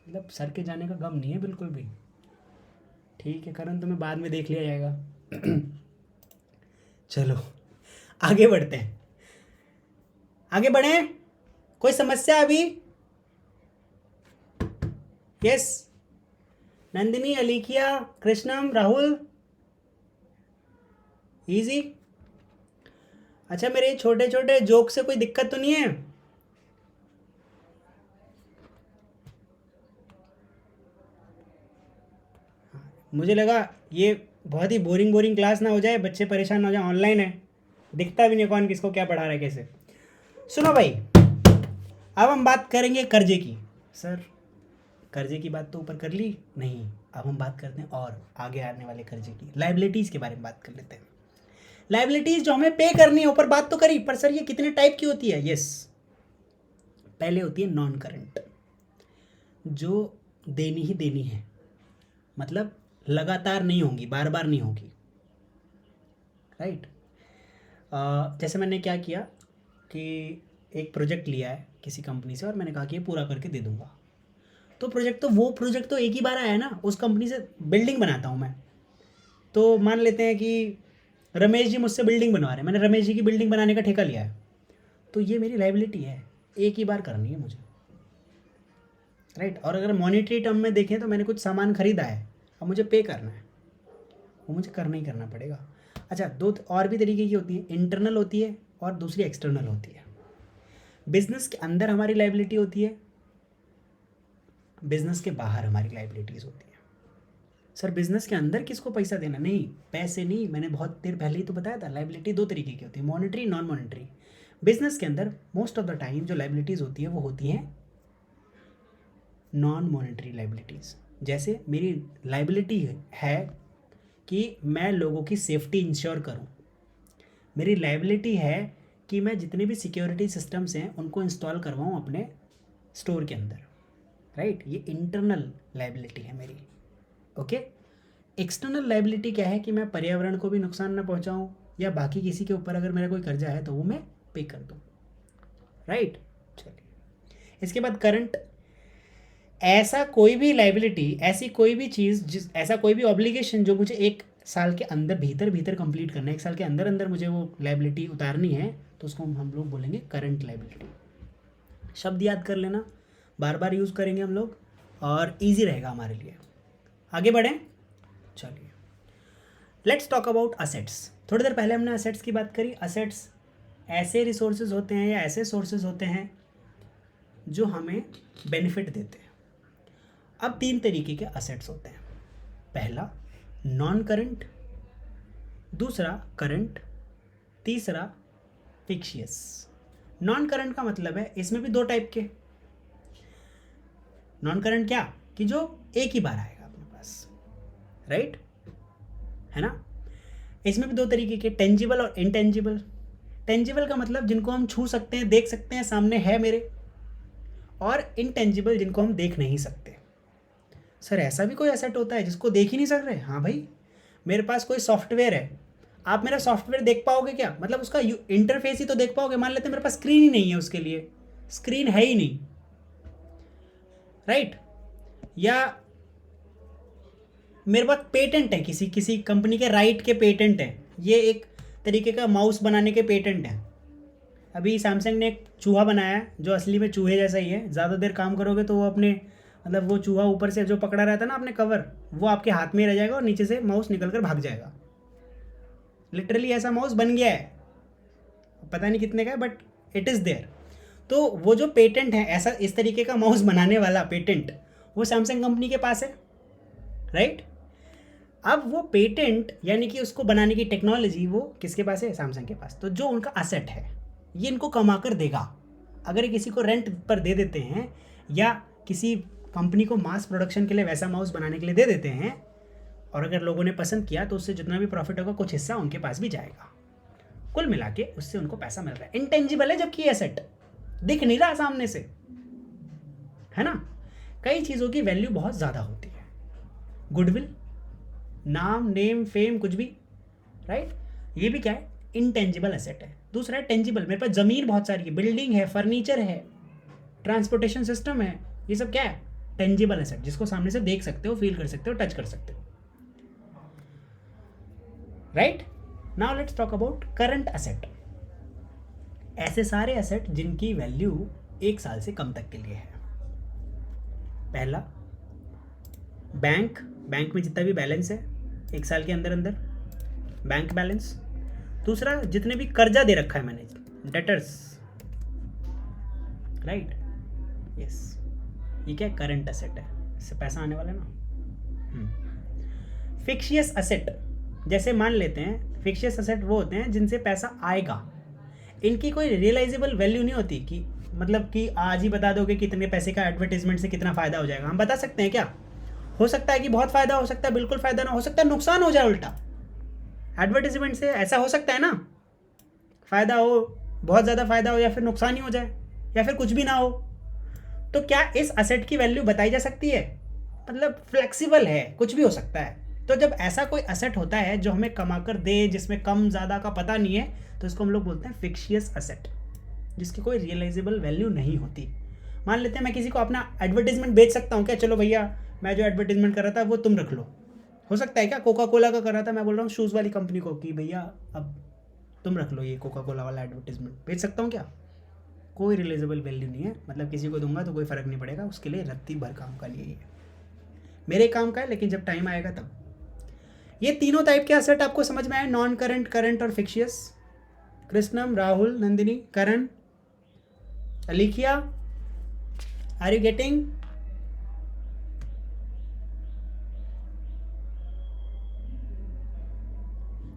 मतलब सर के जाने का गम नहीं है बिल्कुल भी। ठीक है करण, तुम्हें बाद में देख लिया जाएगा। चलो आगे बढ़ते हैं, आगे बढ़े। कोई समस्या अभी? यस, नंदिनी, अलीकिया, कृष्णम, राहुल, इजी। अच्छा, मेरे छोटे छोटे जोक से कोई दिक्कत तो नहीं है? मुझे लगा ये बहुत ही बोरिंग क्लास ना हो जाए, बच्चे परेशान हो जाए, ऑनलाइन है, दिखता भी नहीं कौन किसको क्या पढ़ा रहा है कैसे। सुनो भाई, अब हम बात करेंगे कर्जे की। सर कर्जे की बात तो ऊपर कर ली नहीं, अब हम बात करते हैं और आगे आने वाले कर्जे की, लाइबिलिटीज़ के बारे में बात कर लेते हैं। लाइबिलिटीज़ जो हमें पे करनी है, ऊपर बात तो करी, पर सर ये कितने टाइप की होती है? यस, पहले होती है नॉन करंट, जो देनी ही देनी है, मतलब लगातार नहीं होंगी, बार बार नहीं होगी, राइट। जैसे मैंने क्या किया कि एक प्रोजेक्ट लिया है किसी कंपनी से और मैंने कहा कि ये पूरा करके दे दूंगा, तो वो प्रोजेक्ट तो एक ही बार आया है ना, उस कंपनी से बिल्डिंग बनाता हूँ मैं, तो मान लेते हैं कि रमेश जी मुझसे बिल्डिंग बनवा रहे हैं, मैंने रमेश जी की बिल्डिंग बनाने का ठेका लिया है, तो ये मेरी लाइबिलिटी है, एक ही बार करनी है मुझे, राइट। और अगर मॉनिटरी टर्म में देखें तो मैंने कुछ सामान खरीदा है, अब मुझे पे करना है, वो मुझे करना ही करना पड़ेगा। अच्छा, दो और भी तरीके की होती है, इंटरनल होती है और दूसरी एक्सटर्नल होती है। बिजनेस के अंदर हमारी लाइबिलिटी होती है, बिजनेस के बाहर हमारी लाइबिलिटीज़ होती है। सर बिजनेस के अंदर किसको पैसा देना? नहीं, पैसे नहीं, मैंने बहुत देर पहले ही तो बताया था, लाइबिलिटी दो तरीके की होती है, मॉनेटरी, नॉन मॉनेटरी। बिजनेस के अंदर मोस्ट ऑफ द टाइम जो लाइबिलिटीज़ होती है वो होती हैं नॉन मॉनेटरी लाइबिलिटीज़। जैसे मेरी लाइबिलिटी है कि मैं लोगों की सेफ्टी इंश्योर करूं, मेरी लाइबिलिटी है कि मैं जितने भी सिक्योरिटी सिस्टम्स हैं उनको इंस्टॉल करवाऊं अपने स्टोर के अंदर, राइट? ये इंटरनल लाइबिलिटी है मेरी। ओके, एक्सटर्नल लाइबिलिटी क्या है कि मैं पर्यावरण को भी नुकसान ना पहुंचाऊं या बाकी किसी के ऊपर अगर मेरा कोई कर्जा है तो वो मैं पे कर दूं, राइट? चलिए, इसके बाद करंट। ऐसा कोई भी लाइबिलिटी, ऐसी कोई भी चीज़, ऐसा कोई भी ऑब्लिगेशन जो मुझे एक साल के अंदर भीतर कंप्लीट करना है, एक साल के अंदर अंदर मुझे वो लाइबिलिटी उतारनी है, तो उसको हम लोग बोलेंगे करंट लाइबिलिटी। शब्द याद कर लेना, बार बार यूज़ करेंगे हम लोग और इजी रहेगा हमारे लिए। आगे बढ़ें, चलिए लेट्स टॉक अबाउट असेट्स। थोड़ी देर पहले हमने असेट्स की बात करी। असेट्स ऐसे रिसोर्सेज होते हैं या ऐसे सोर्सेज होते हैं जो हमें बेनिफिट देते हैं। अब तीन तरीके के असेट्स होते हैं, पहला नॉन करंट, दूसरा करंट, तीसरा फिक्शियस। नॉन करंट का मतलब है इसमें भी दो टाइप के। नॉन करंट क्या कि जो एक ही बार आएगा अपने पास, राइट, है ना? इसमें भी दो तरीके के, टेंजिबल और इनटेंजिबल। टेंजिबल का मतलब जिनको हम छू सकते हैं, देख सकते हैं, सामने है मेरे, और इनटेंजिबल जिनको हम देख नहीं सकते। सर ऐसा भी कोई एसेट होता है जिसको देख ही नहीं सक रहे? हाँ भाई, मेरे पास कोई सॉफ्टवेयर है, आप मेरा सॉफ्टवेयर देख पाओगे क्या? मतलब उसका इंटरफेस ही तो देख पाओगे। मान लेते हैं मेरे पास स्क्रीन ही नहीं है, उसके लिए स्क्रीन है ही नहीं, राइट? या मेरे पास पेटेंट है, किसी कंपनी के राइट के पेटेंट है, ये एक तरीके का माउस बनाने के पेटेंट है। अभी सैमसंग ने एक चूहा बनाया है जो असली में चूहे जैसा ही है। ज़्यादा देर काम करोगे तो वो अपने, मतलब वो चूहा ऊपर से जो पकड़ा रहता है ना अपने कवर, वो आपके हाथ में ही रह जाएगा और नीचे से माउस निकल कर भाग जाएगा। लिटरली ऐसा माउस बन गया है, पता नहीं कितने का है, बट इट इज़ देयर। तो वो जो पेटेंट है, ऐसा इस तरीके का माउस बनाने वाला पेटेंट, वो सैमसंग कंपनी के पास है, राइट? अब वो पेटेंट यानी कि उसको बनाने की टेक्नोलॉजी वो किसके पास है? सैमसंग के पास। तो जो उनका असेट है ये इनको कमा कर देगा। अगर ये किसी को रेंट पर दे देते हैं या किसी कंपनी को मास प्रोडक्शन के लिए वैसा माउस बनाने के लिए दे देते हैं, और अगर लोगों ने पसंद किया तो उससे जितना भी प्रॉफिट होगा कुछ हिस्सा उनके पास भी जाएगा। कुल मिला के उससे उनको पैसा मिल रहा है। इंटेंजिबल है जबकि एसेट दिख नहीं रहा सामने से, है ना? कई चीज़ों की वैल्यू बहुत ज़्यादा होती है, गुडविल, नाम, नेम, फेम, कुछ भी, राइट? ये भी क्या है? इंटेंजिबल एसेट है। दूसरा है टेंजिबल, मेरे पास ज़मीन बहुत सारी है, बिल्डिंग है, फर्नीचर है, ट्रांसपोर्टेशन सिस्टम है, ये सब क्या है? टेंजिबल एसेट, जिसको सामने से देख सकते हो, फील कर सकते हो, टच कर सकते हो, right? Now let's talk about current asset. ऐसे सारे एसेट जिनकी वैल्यू एक साल से कम तक के लिए है। पहला बैंक में जितना भी बैलेंस है एक साल के अंदर अंदर, बैंक बैलेंस। दूसरा जितने भी कर्जा दे रखा है मैंने, डेटर्स, राइट? यस, ये क्या करंट एसेट है, इससे पैसा आने वाला है ना। फिक्शियस एसेट, जैसे मान लेते हैं फिक्शियस एसेट वो होते हैं जिनसे पैसा आएगा, इनकी कोई रियलाइजेबल वैल्यू नहीं होती कि मतलब कि आज ही बता दोगे कितने पैसे का एडवर्टीजमेंट से कितना फ़ायदा हो जाएगा। हम बता सकते हैं क्या? हो सकता है कि बहुत फ़ायदा हो सकता है, बिल्कुल फ़ायदा ना हो सकता है, नुकसान हो जाए उल्टा। एडवर्टीजमेंट से ऐसा हो सकता है ना, फ़ायदा हो, बहुत ज़्यादा फ़ायदा हो, या फिर नुकसान ही हो जाए, या फिर कुछ भी ना हो। तो क्या इस असेट की वैल्यू बताई जा सकती है? मतलब फ्लेक्सिबल है, कुछ भी हो सकता है। तो जब ऐसा कोई असेट होता है जो हमें कमा कर दे, जिसमें कम ज़्यादा का पता नहीं है, तो इसको हम लोग बोलते हैं फिक्शियस असेट, जिसकी कोई रियलाइजेबल वैल्यू नहीं होती। मान लेते हैं मैं किसी को अपना एडवर्टीजमेंट बेच सकता हूँ क्या? चलो भैया, मैं जो एडवर्टीजमेंट कर रहा था वो तुम रख लो। हो सकता है क्या? कोका कोला का कर रहा था, मैं बोल रहा हूँ शूज़ वाली कंपनी को कि भैया अब तुम रख लो ये कोका कोला वाला एडवर्टीजमेंट। बेच सकता हूँ क्या? कोई रियलाइजेबल वैल्यू नहीं है। मतलब किसी को दूंगा तो कोई फ़र्क नहीं पड़ेगा, उसके लिए रत्ती भर काम का लिए ये मेरे काम का है, लेकिन जब टाइम आएगा तब। ये तीनों टाइप के एसेट आपको समझ में आए, नॉन करंट, करंट और fictitious. Krishnam, Rahul, Nandini, Karan, Alikhiya, are you getting?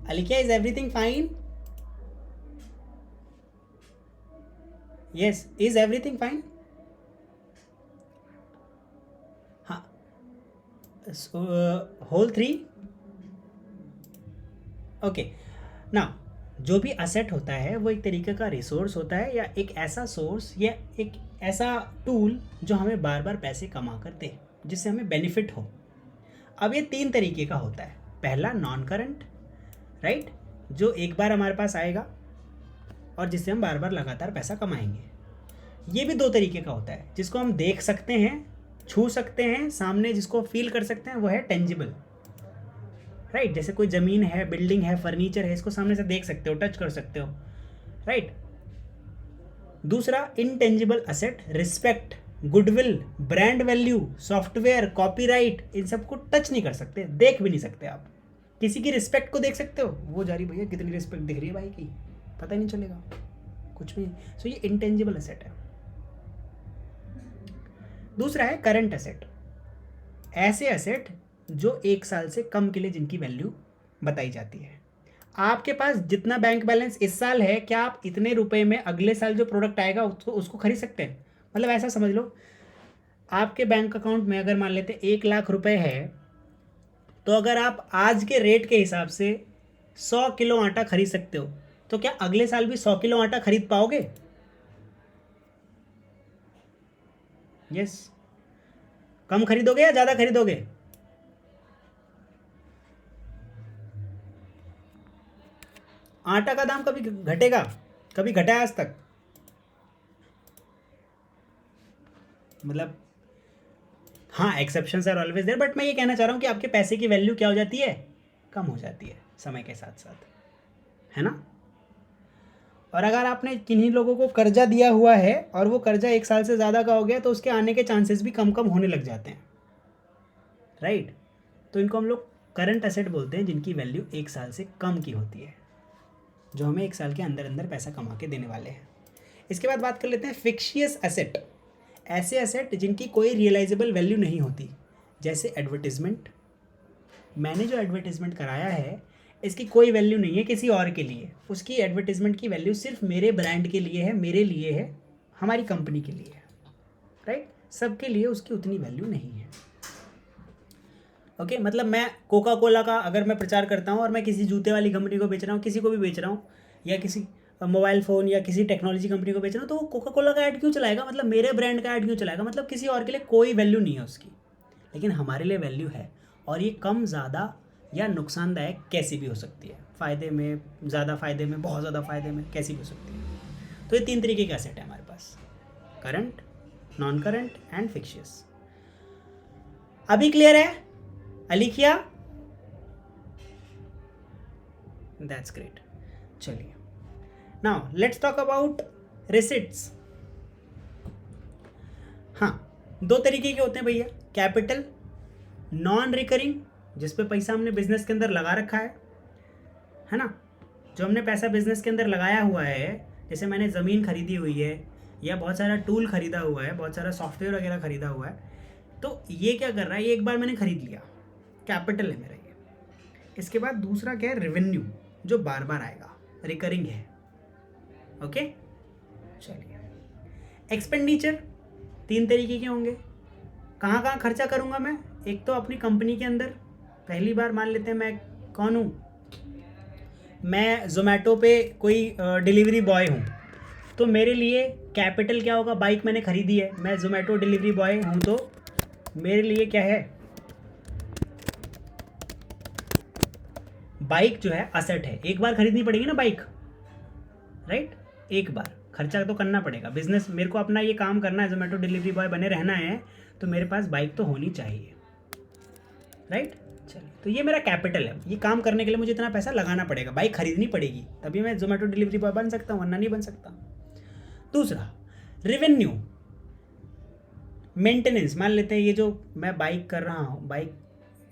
Alikhiya, is everything fine? Yes, is everything fine? हाँ, होल 3। ओके, ना जो भी असेट होता है वो एक तरीके का रिसोर्स होता है, या एक ऐसा सोर्स या एक ऐसा टूल जो हमें बार बार पैसे कमा कर दे, जिससे हमें बेनिफिट हो। अब ये 3 तरीके का होता है। पहला नॉन करंट, राइट, जो एक बार हमारे पास आएगा और जिससे हम बार बार लगातार पैसा कमाएंगे। ये भी 2 तरीके का होता है, जिसको हम देख सकते हैं, छू सकते हैं, सामने जिसको फील कर सकते हैं, वो है टेंजिबल, राइट। जैसे कोई ज़मीन है, बिल्डिंग है, फर्नीचर है, इसको सामने से देख सकते हो, टच कर सकते हो, राइट। दूसरा intangible asset, respect, goodwill, brand value, software, copyright, इन सबको टच नहीं कर सकते, देख भी नहीं सकते। आप किसी की रिस्पेक्ट को देख सकते हो, वो जा रही भैया कितनी रिस्पेक्ट दिख रही है भाई की, पता ही नहीं चलेगा कुछ भी। सो ये इनटेंजिबल असेट है। दूसरा है करंट असेट, ऐसे असेट जो 1 साल से कम के लिए जिनकी वैल्यू बताई जाती है। आपके पास जितना बैंक बैलेंस इस साल है, क्या आप इतने रुपए में अगले साल जो प्रोडक्ट आएगा उसको खरीद सकते हैं? मतलब ऐसा समझ लो, आपके बैंक अकाउंट में अगर मान लेते 1 लाख रुपए है, तो अगर आप आज के रेट के हिसाब से 100 किलो आटा खरीद सकते हो, तो क्या अगले साल भी 100 किलो आटा खरीद पाओगे? यस। कम खरीदोगे या ज़्यादा खरीदोगे? आटा का दाम कभी घटेगा? कभी घटा है आज तक? मतलब हाँ, exceptions are always there, but मैं ये कहना चाह रहा हूँ कि आपके पैसे की वैल्यू क्या हो जाती है? कम हो जाती है समय के साथ साथ, है ना। और अगर आपने किन्हीं लोगों को कर्जा दिया हुआ है और वो कर्जा 1 साल से ज़्यादा का हो गया, तो उसके आने के चांसेस भी कम कम होने लग जाते हैं, राइट। तो इनको हम लोग करंट एसेट बोलते हैं, जिनकी वैल्यू 1 साल से कम की होती है, जो हमें 1 साल के अंदर अंदर पैसा कमा के देने वाले हैं। इसके बाद बात कर लेते हैं फिक्शियस एसेट, ऐसे एसेट जिनकी कोई रियलाइजेबल वैल्यू नहीं होती, जैसे एडवर्टीजमेंट। मैंने जो एडवर्टीजमेंट कराया है, इसकी कोई वैल्यू नहीं है किसी और के लिए, उसकी एडवर्टीजमेंट की वैल्यू सिर्फ मेरे ब्रांड के लिए है, मेरे लिए है, हमारी कंपनी के लिए है, राइट। सबके लिए उसकी उतनी वैल्यू नहीं है। ओके, मतलब मैं कोका कोला का अगर मैं प्रचार करता हूँ और मैं किसी जूते वाली कंपनी को बेच रहा हूँ, किसी को भी बेच रहा हूँ, या किसी मोबाइल फ़ोन या किसी टेक्नोलॉजी कंपनी को बेच रहा हूँ, तो वो कोका कोला का ऐड क्यों चलाएगा? मतलब मेरे ब्रांड का ऐड क्यों चलाएगा? मतलब किसी और के लिए कोई वैल्यू नहीं है उसकी, लेकिन हमारे लिए वैल्यू है। और ये कम, ज़्यादा या नुकसानदायक कैसी भी हो सकती है, फ़ायदे में, ज़्यादा फ़ायदे में, बहुत ज़्यादा फ़ायदे में, कैसी भी हो सकती है। तो ये 3 तरीके के एसेट है हमारे पास, current, non current and fictitious. अभी क्लियर है अलिखिया? That's great. चलिए, now let's talk about receipts. हाँ, 2 तरीके के होते हैं भैया, कैपिटल, नॉन रिकरिंग, जिस पे पैसा हमने बिजनेस के अंदर लगा रखा है ना, जो हमने पैसा बिजनेस के अंदर लगाया हुआ है, जैसे मैंने ज़मीन खरीदी हुई है, या बहुत सारा टूल खरीदा हुआ है, बहुत सारा सॉफ्टवेयर वगैरह खरीदा हुआ है, तो ये क्या कर रहा है, ये एक बार मैंने खरीद लिया, कैपिटल है मेरा ये। इसके बाद दूसरा क्या है, रेवेन्यू, जो बार बार आएगा, रिकरिंग है। ओके, चलिए। एक्सपेंडिचर 3 तरीके के होंगे। कहाँ कहाँ खर्चा करूँगा मैं? एक तो अपनी कंपनी के अंदर, पहली बार मान लेते हैं मैं कौन हूँ, मैं जोमेटो पे कोई डिलीवरी बॉय हूँ, तो मेरे लिए कैपिटल क्या होगा? बाइक मैंने खरीदी है, मैं जोमेटो डिलीवरी बॉय हूँ, तो मेरे लिए क्या है, बाइक जो है असेट है, एक बार खरीदनी पड़ेगी ना बाइक, राइट। एक बार खर्चा तो करना पड़ेगा, बिजनेस मेरे को अपना ये काम करना है, जोमेटो डिलीवरी बॉय बने रहना है, तो मेरे पास बाइक तो होनी चाहिए, राइट। चलिए, तो ये मेरा कैपिटल है, ये काम करने के लिए मुझे इतना पैसा लगाना पड़ेगा, बाइक खरीदनी पड़ेगी, तभी मैं जोमेटो डिलीवरी बॉय बन सकता हूँ, वरना नहीं बन सकता। दूसरा रेवेन्यू, मेंटेनेंस, मान लेते हैं ये जो मैं बाइक कर रहा हूँ, बाइक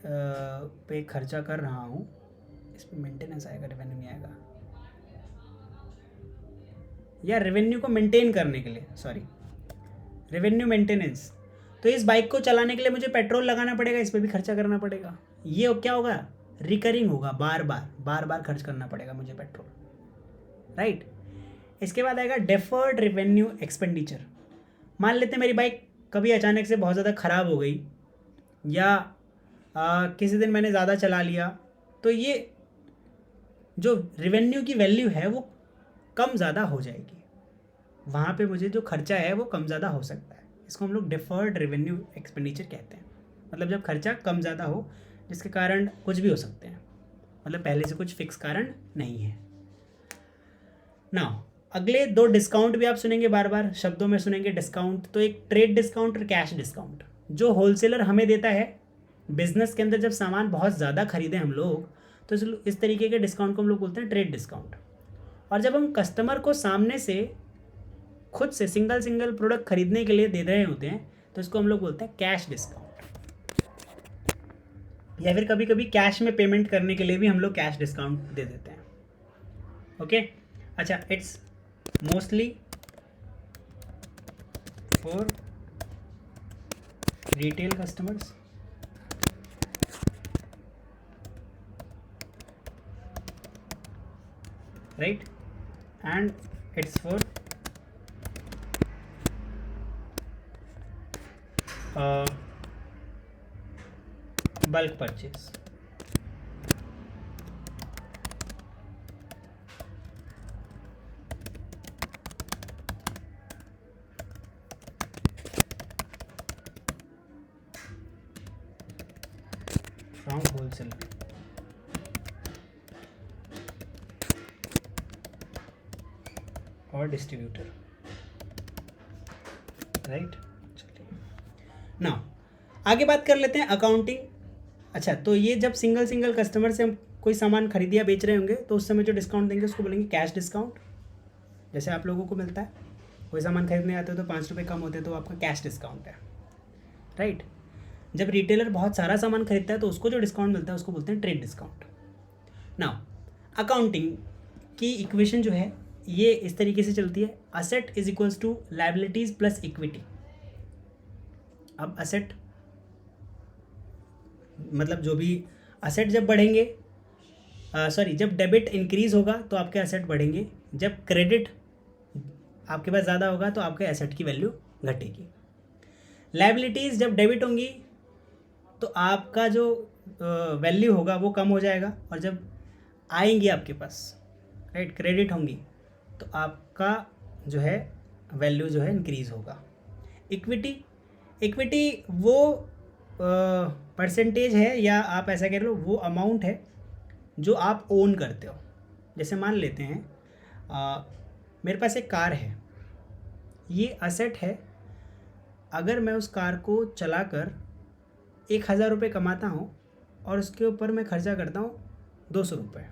पे खर्चा कर रहा हूँ, इस पर मेंटेनेंस आएगा, रेवेन्यू नहीं आएगा, या रेवेन्यू को मेंटेन करने के लिए, सॉरी रेवेन्यू मेंटेनेंस, तो इस बाइक को चलाने के लिए मुझे पेट्रोल लगाना पड़ेगा, इस पर भी खर्चा करना पड़ेगा। ये क्या होगा, रिकरिंग होगा, बार बार खर्च करना पड़ेगा मुझे पेट्रोल, राइट। इसके बाद आएगा डेफर्ड रेवेन्यू एक्सपेंडिचर। मान लेते हैं मेरी बाइक कभी अचानक से बहुत ज़्यादा ख़राब हो गई, या किसी दिन मैंने ज़्यादा चला लिया, तो ये जो रेवेन्यू की वैल्यू है वो कम ज़्यादा हो जाएगी, वहाँ पे मुझे जो खर्चा है वो कम ज़्यादा हो सकता है। इसको हम लोग डिफर्ड रेवेन्यू एक्सपेंडिचर कहते हैं। मतलब जब खर्चा कम ज़्यादा हो, जिसके कारण कुछ भी हो सकते हैं, मतलब पहले से कुछ फिक्स कारण नहीं है ना। अगले दो डिस्काउंट भी आप सुनेंगे, बार बार शब्दों में सुनेंगे डिस्काउंट। तो एक ट्रेड डिस्काउंट और कैश डिस्काउंट। जो होलसेलर हमें देता है बिजनेस के अंदर, जब सामान बहुत ज़्यादा खरीदें हम लोग, तो इस तरीके के डिस्काउंट को हम लोग बोलते हैं ट्रेड डिस्काउंट। और जब हम कस्टमर को सामने से खुद से सिंगल प्रोडक्ट खरीदने के लिए दे रहे होते हैं, तो इसको हम लोग बोलते हैं कैश डिस्काउंट। या फिर कभी कभी कैश में पेमेंट करने के लिए भी हम लोग कैश डिस्काउंट दे देते हैं। ओके, अच्छा, it's mostly for retail customers, right, and it's for bulk purchase. From wholesale और डिस्ट्रीब्यूटर, राइट। चलिए ना आगे बात कर लेते हैं अकाउंटिंग। अच्छा, तो ये जब सिंगल कस्टमर से हम कोई सामान खरीद या बेच रहे होंगे, तो उस समय जो डिस्काउंट देंगे उसको बोलेंगे कैश डिस्काउंट। जैसे आप लोगों को मिलता है, कोई सामान खरीदने आते हो तो 5 रुपये कम होते हैं, तो आपका कैश डिस्काउंट है, राइट। जब रिटेलर बहुत सारा सामान खरीदता है तो उसको जो डिस्काउंट मिलता है उसको बोलते हैं ट्रेड डिस्काउंट। ना अकाउंटिंग की इक्वेशन जो है ये इस तरीके से चलती है, asset is equals to liabilities plus equity. अब असेट मतलब जो भी असेट जब बढ़ेंगे, जब डेबिट इंक्रीज होगा तो आपके असेट बढ़ेंगे, जब क्रेडिट आपके पास ज़्यादा होगा तो आपके एसेट की वैल्यू घटेगी। लायबिलिटीज़ जब डेबिट होंगी तो आपका जो वैल्यू होगा वो कम हो जाएगा, और जब आएंगी आपके पास, राइट, क्रेडिट होंगी, तो आपका जो है वैल्यू जो है इंक्रीज़ होगा। इक्विटी वो परसेंटेज है, या आप ऐसा कह लो वो अमाउंट है जो आप ओन करते हो। जैसे मान लेते हैं मेरे पास एक कार है, ये असेट है। अगर मैं उस कार को चलाकर 1000 रुपये कमाता हूँ और उसके ऊपर मैं खर्चा करता हूँ 200 रुपये,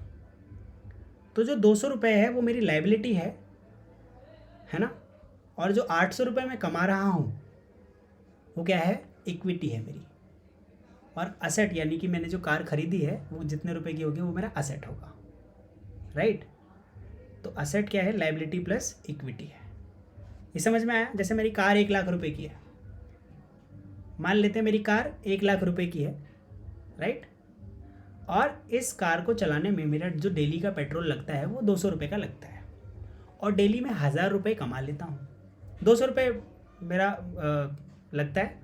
तो जो 200 रुपये है वो मेरी लायबिलिटी है ना। और जो 800 रुपये मैं कमा रहा हूँ वो क्या है, इक्विटी है मेरी। और असेट यानी कि मैंने जो कार खरीदी है वो जितने रुपए की होगी वो मेरा असेट होगा, राइट। तो असेट क्या है, लायबिलिटी प्लस इक्विटी है। ये समझ में आया? जैसे मेरी कार 1 लाख रुपए की है, मान लेते हैं मेरी कार 1 लाख रुपए की है, राइट। और इस कार को चलाने में मेरा जो डेली का पेट्रोल लगता है वो 200 रुपये का लगता है, और डेली मैं 1000 रुपये कमा लेता हूँ। 200 रुपये मेरा लगता है,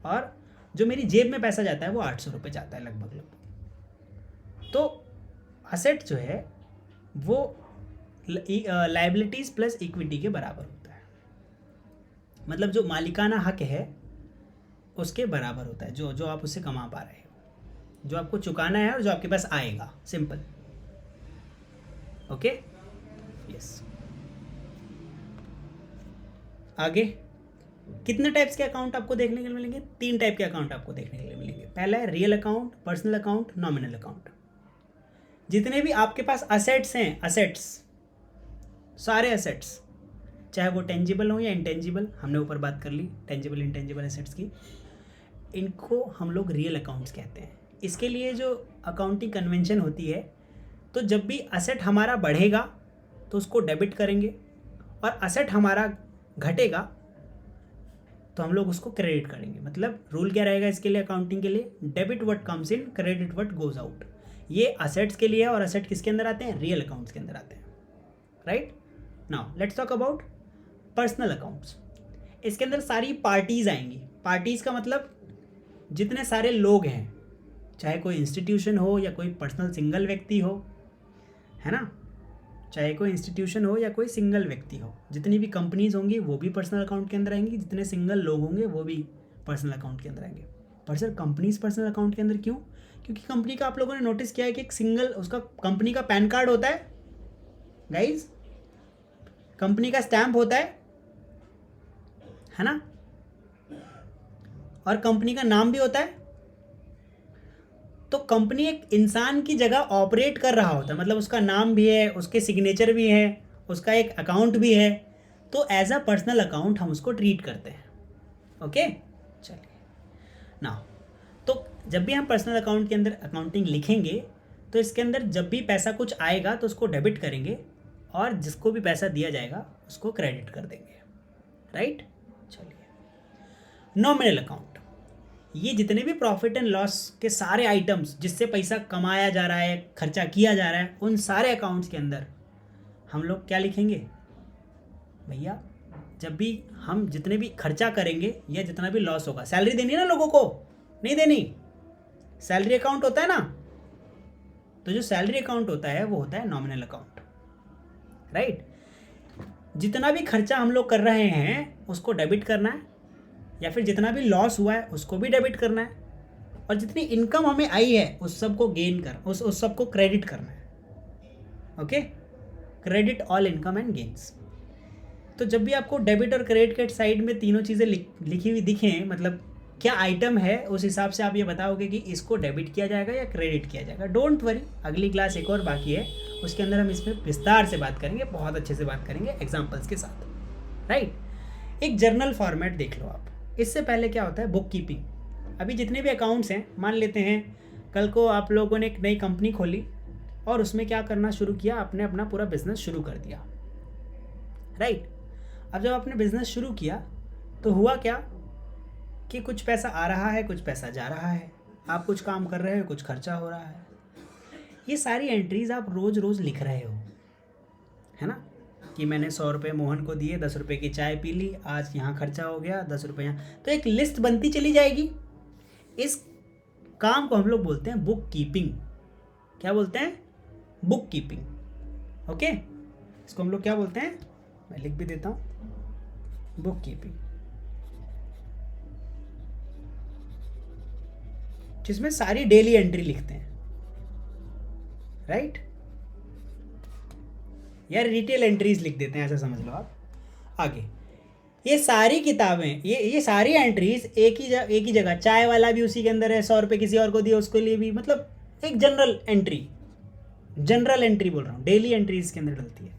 और जो मेरी जेब में पैसा जाता है वो 800 रुपये जाता है लगभग। तो असेट जो है वो लायबिलिटीज़ प्लस इक्विटी के बराबर होता है। मतलब जो मालिकाना हक है उसके बराबर होता है, जो आप उससे कमा पा रहे हो, जो आपको चुकाना है और जो आपके पास आएगा। Simple, okay, yes. आगे कितने टाइप्स के अकाउंट आपको देखने के लिए मिलेंगे? 3 टाइप के अकाउंट आपको देखने के लिए मिलेंगे। पहला है real account, personal account, nominal account. जितने भी आपके पास असेट्स हैं, असेट्स, सारे असेट्स, चाहे वो टेंजिबल हो या इंटेंजिबल, हमने ऊपर बात कर ली टेंजिबल इंटेंजिबल असेट्स की, इनको हम लोग रियल अकाउंट्स कहते हैं। इसके लिए जो अकाउंटिंग कन्वेंशन होती है, तो जब भी असेट हमारा बढ़ेगा तो उसको डेबिट करेंगे, और असेट हमारा घटेगा तो हम लोग उसको क्रेडिट करेंगे। मतलब रूल क्या रहेगा इसके लिए, अकाउंटिंग के लिए, debit what comes in, credit what goes out. ये असेट्स के लिए है, और असेट किसके अंदर आते हैं, रियल अकाउंट्स के अंदर आते हैं, right. Now let's talk about personal accounts. इसके अंदर सारी पार्टीज आएंगी। पार्टीज का मतलब जितने सारे लोग हैं, चाहे कोई इंस्टीट्यूशन हो या कोई पर्सनल सिंगल व्यक्ति हो, है ना, चाहे कोई इंस्टीट्यूशन हो या कोई सिंगल व्यक्ति हो, जितनी भी कंपनीज होंगी वो भी पर्सनल अकाउंट के अंदर आएंगी, जितने सिंगल लोग होंगे वो भी पर्सनल अकाउंट के अंदर आएंगे। पर सर कंपनीज पर्सनल अकाउंट के अंदर क्यों? क्योंकि कंपनी का आप लोगों ने नोटिस किया है कि एक सिंगल उसका कंपनी का पैन कार्ड होता है गाइज, कंपनी का स्टैंप होता है ना, और कंपनी का नाम भी होता है। तो कंपनी एक इंसान की जगह ऑपरेट कर रहा होता है, मतलब उसका नाम भी है, उसके सिग्नेचर भी है, उसका एक अकाउंट भी है, तो एज अ पर्सनल अकाउंट हम उसको ट्रीट करते हैं। ओके, चलिए ना। तो जब भी हम पर्सनल अकाउंट के अंदर अकाउंटिंग लिखेंगे तो इसके अंदर जब भी पैसा कुछ आएगा तो उसको डेबिट करेंगे, और जिसको भी पैसा दिया जाएगा उसको क्रेडिट कर देंगे, राइट। चलिए, नॉमिनल अकाउंट, ये जितने भी प्रॉफिट एंड लॉस के सारे आइटम्स जिससे पैसा कमाया जा रहा है, खर्चा किया जा रहा है, उन सारे अकाउंट्स के अंदर हम लोग क्या लिखेंगे भैया, जब भी हम जितने भी खर्चा करेंगे या जितना भी लॉस होगा, सैलरी देनी है ना लोगों को, नहीं देनी, सैलरी अकाउंट होता है ना, तो जो सैलरी अकाउंट होता है वो होता है नॉमिनल अकाउंट, राइट। जितना भी खर्चा हम लोग कर रहे हैं उसको डेबिट करना है, या फिर जितना भी लॉस हुआ है उसको भी डेबिट करना है, और जितनी इनकम हमें आई है उस सब को गेन कर उस सब को क्रेडिट करना है। Okay, credit all income and gains. तो जब भी आपको डेबिट और क्रेडिट के साइड में तीनों चीज़ें लिखी हुई दिखें, मतलब क्या आइटम है, उस हिसाब से आप ये बताओगे कि इसको डेबिट किया जाएगा या क्रेडिट किया जाएगा। डोंट वरी, अगली क्लास एक और बाकी है, उसके अंदर हम इसमें विस्तार से बात करेंगे, बहुत अच्छे से बात करेंगे एग्जाम्पल्स के साथ, राइट। एक जर्नल फॉर्मेट देख लो आप। इससे पहले क्या होता है, बुक कीपिंग। अभी जितने भी अकाउंट्स हैं, मान लेते हैं कल को आप लोगों ने एक नई कंपनी खोली और उसमें क्या करना शुरू किया, आपने अपना पूरा बिजनेस शुरू कर दिया, राइट। अब जब आपने बिजनेस शुरू किया तो हुआ क्या कि कुछ पैसा आ रहा है, कुछ पैसा जा रहा है, आप कुछ काम कर रहे हो, कुछ खर्चा हो रहा है। ये सारी एंट्रीज आप रोज़ रोज़ लिख रहे हो, है ना, कि मैंने 100 रुपये मोहन को दिए, 10 रुपये की चाय पी ली, आज यहाँ खर्चा हो गया 10 रुपये यहाँ, तो एक लिस्ट बनती चली जाएगी। इस काम को हम लोग बोलते हैं बुक कीपिंग। क्या बोलते हैं, बुक कीपिंग। ओके, इसको हम लोग क्या बोलते हैं, मैं लिख भी देता हूँ, बुक कीपिंग, जिसमें सारी डेली एंट्री लिखते हैं, राइट, या रिटेल एंट्रीज लिख देते हैं, ऐसा समझ लो आप। आगे ये सारी किताबें, ये सारी एंट्रीज एक ही जगह, चाय वाला भी उसी के अंदर है, 100 रुपये किसी और को दिए उसके लिए भी, मतलब एक जनरल एंट्री बोल रहा हूँ, डेली एंट्री इसके अंदर डलती है।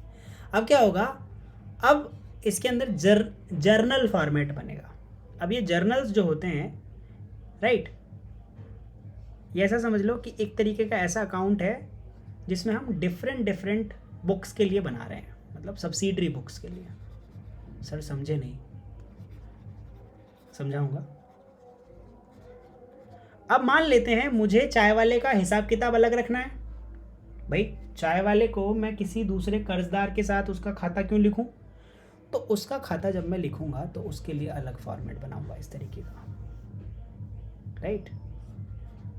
अब क्या होगा, अब इसके अंदर जर्नल फॉर्मेट बनेगा। अब ये जर्नल्स जो होते हैं, राइट, ये ऐसा समझ लो कि एक तरीके का ऐसा अकाउंट है जिसमें हम डिफरेंट बुक्स के लिए बना रहे हैं, मतलब सब्सिडरी बुक्स के लिए। सर समझे नहीं, समझाऊंगा। अब मान लेते हैं मुझे चाय वाले का हिसाब किताब अलग रखना है। भाई चाय वाले को मैं किसी दूसरे कर्जदार के साथ उसका खाता क्यों लिखूं, तो उसका खाता जब मैं लिखूंगा तो उसके लिए अलग फॉर्मेट बनाऊंगा इस तरीके का, राइट।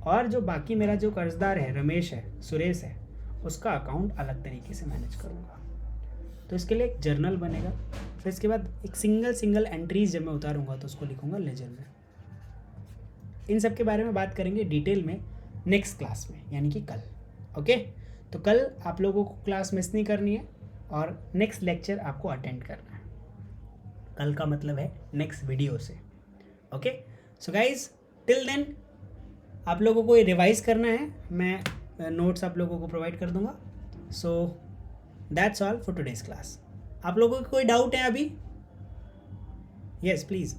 और जो बाकी मेरा जो कर्जदार है, रमेश है, सुरेश है, उसका अकाउंट अलग तरीके से मैनेज करूँगा। तो इसके लिए एक जर्नल बनेगा, फिर इसके बाद एक सिंगल एंट्रीज जब मैं उतारूँगा तो उसको लिखूँगा लेजर में। इन सब के बारे में बात करेंगे डिटेल में नेक्स्ट क्लास में, यानी कि कल। ओके, तो कल आप लोगों को क्लास मिस नहीं करनी है और नेक्स्ट लेक्चर आपको अटेंड करना है। कल का मतलब है नेक्स्ट वीडियो से। Okay, so guys till then आप लोगों को ये रिवाइज करना है, मैं नोट्स आप लोगों को प्रोवाइड कर दूंगा। So that's all for today's class. आप लोगों को कोई डाउट है अभी? Yes please.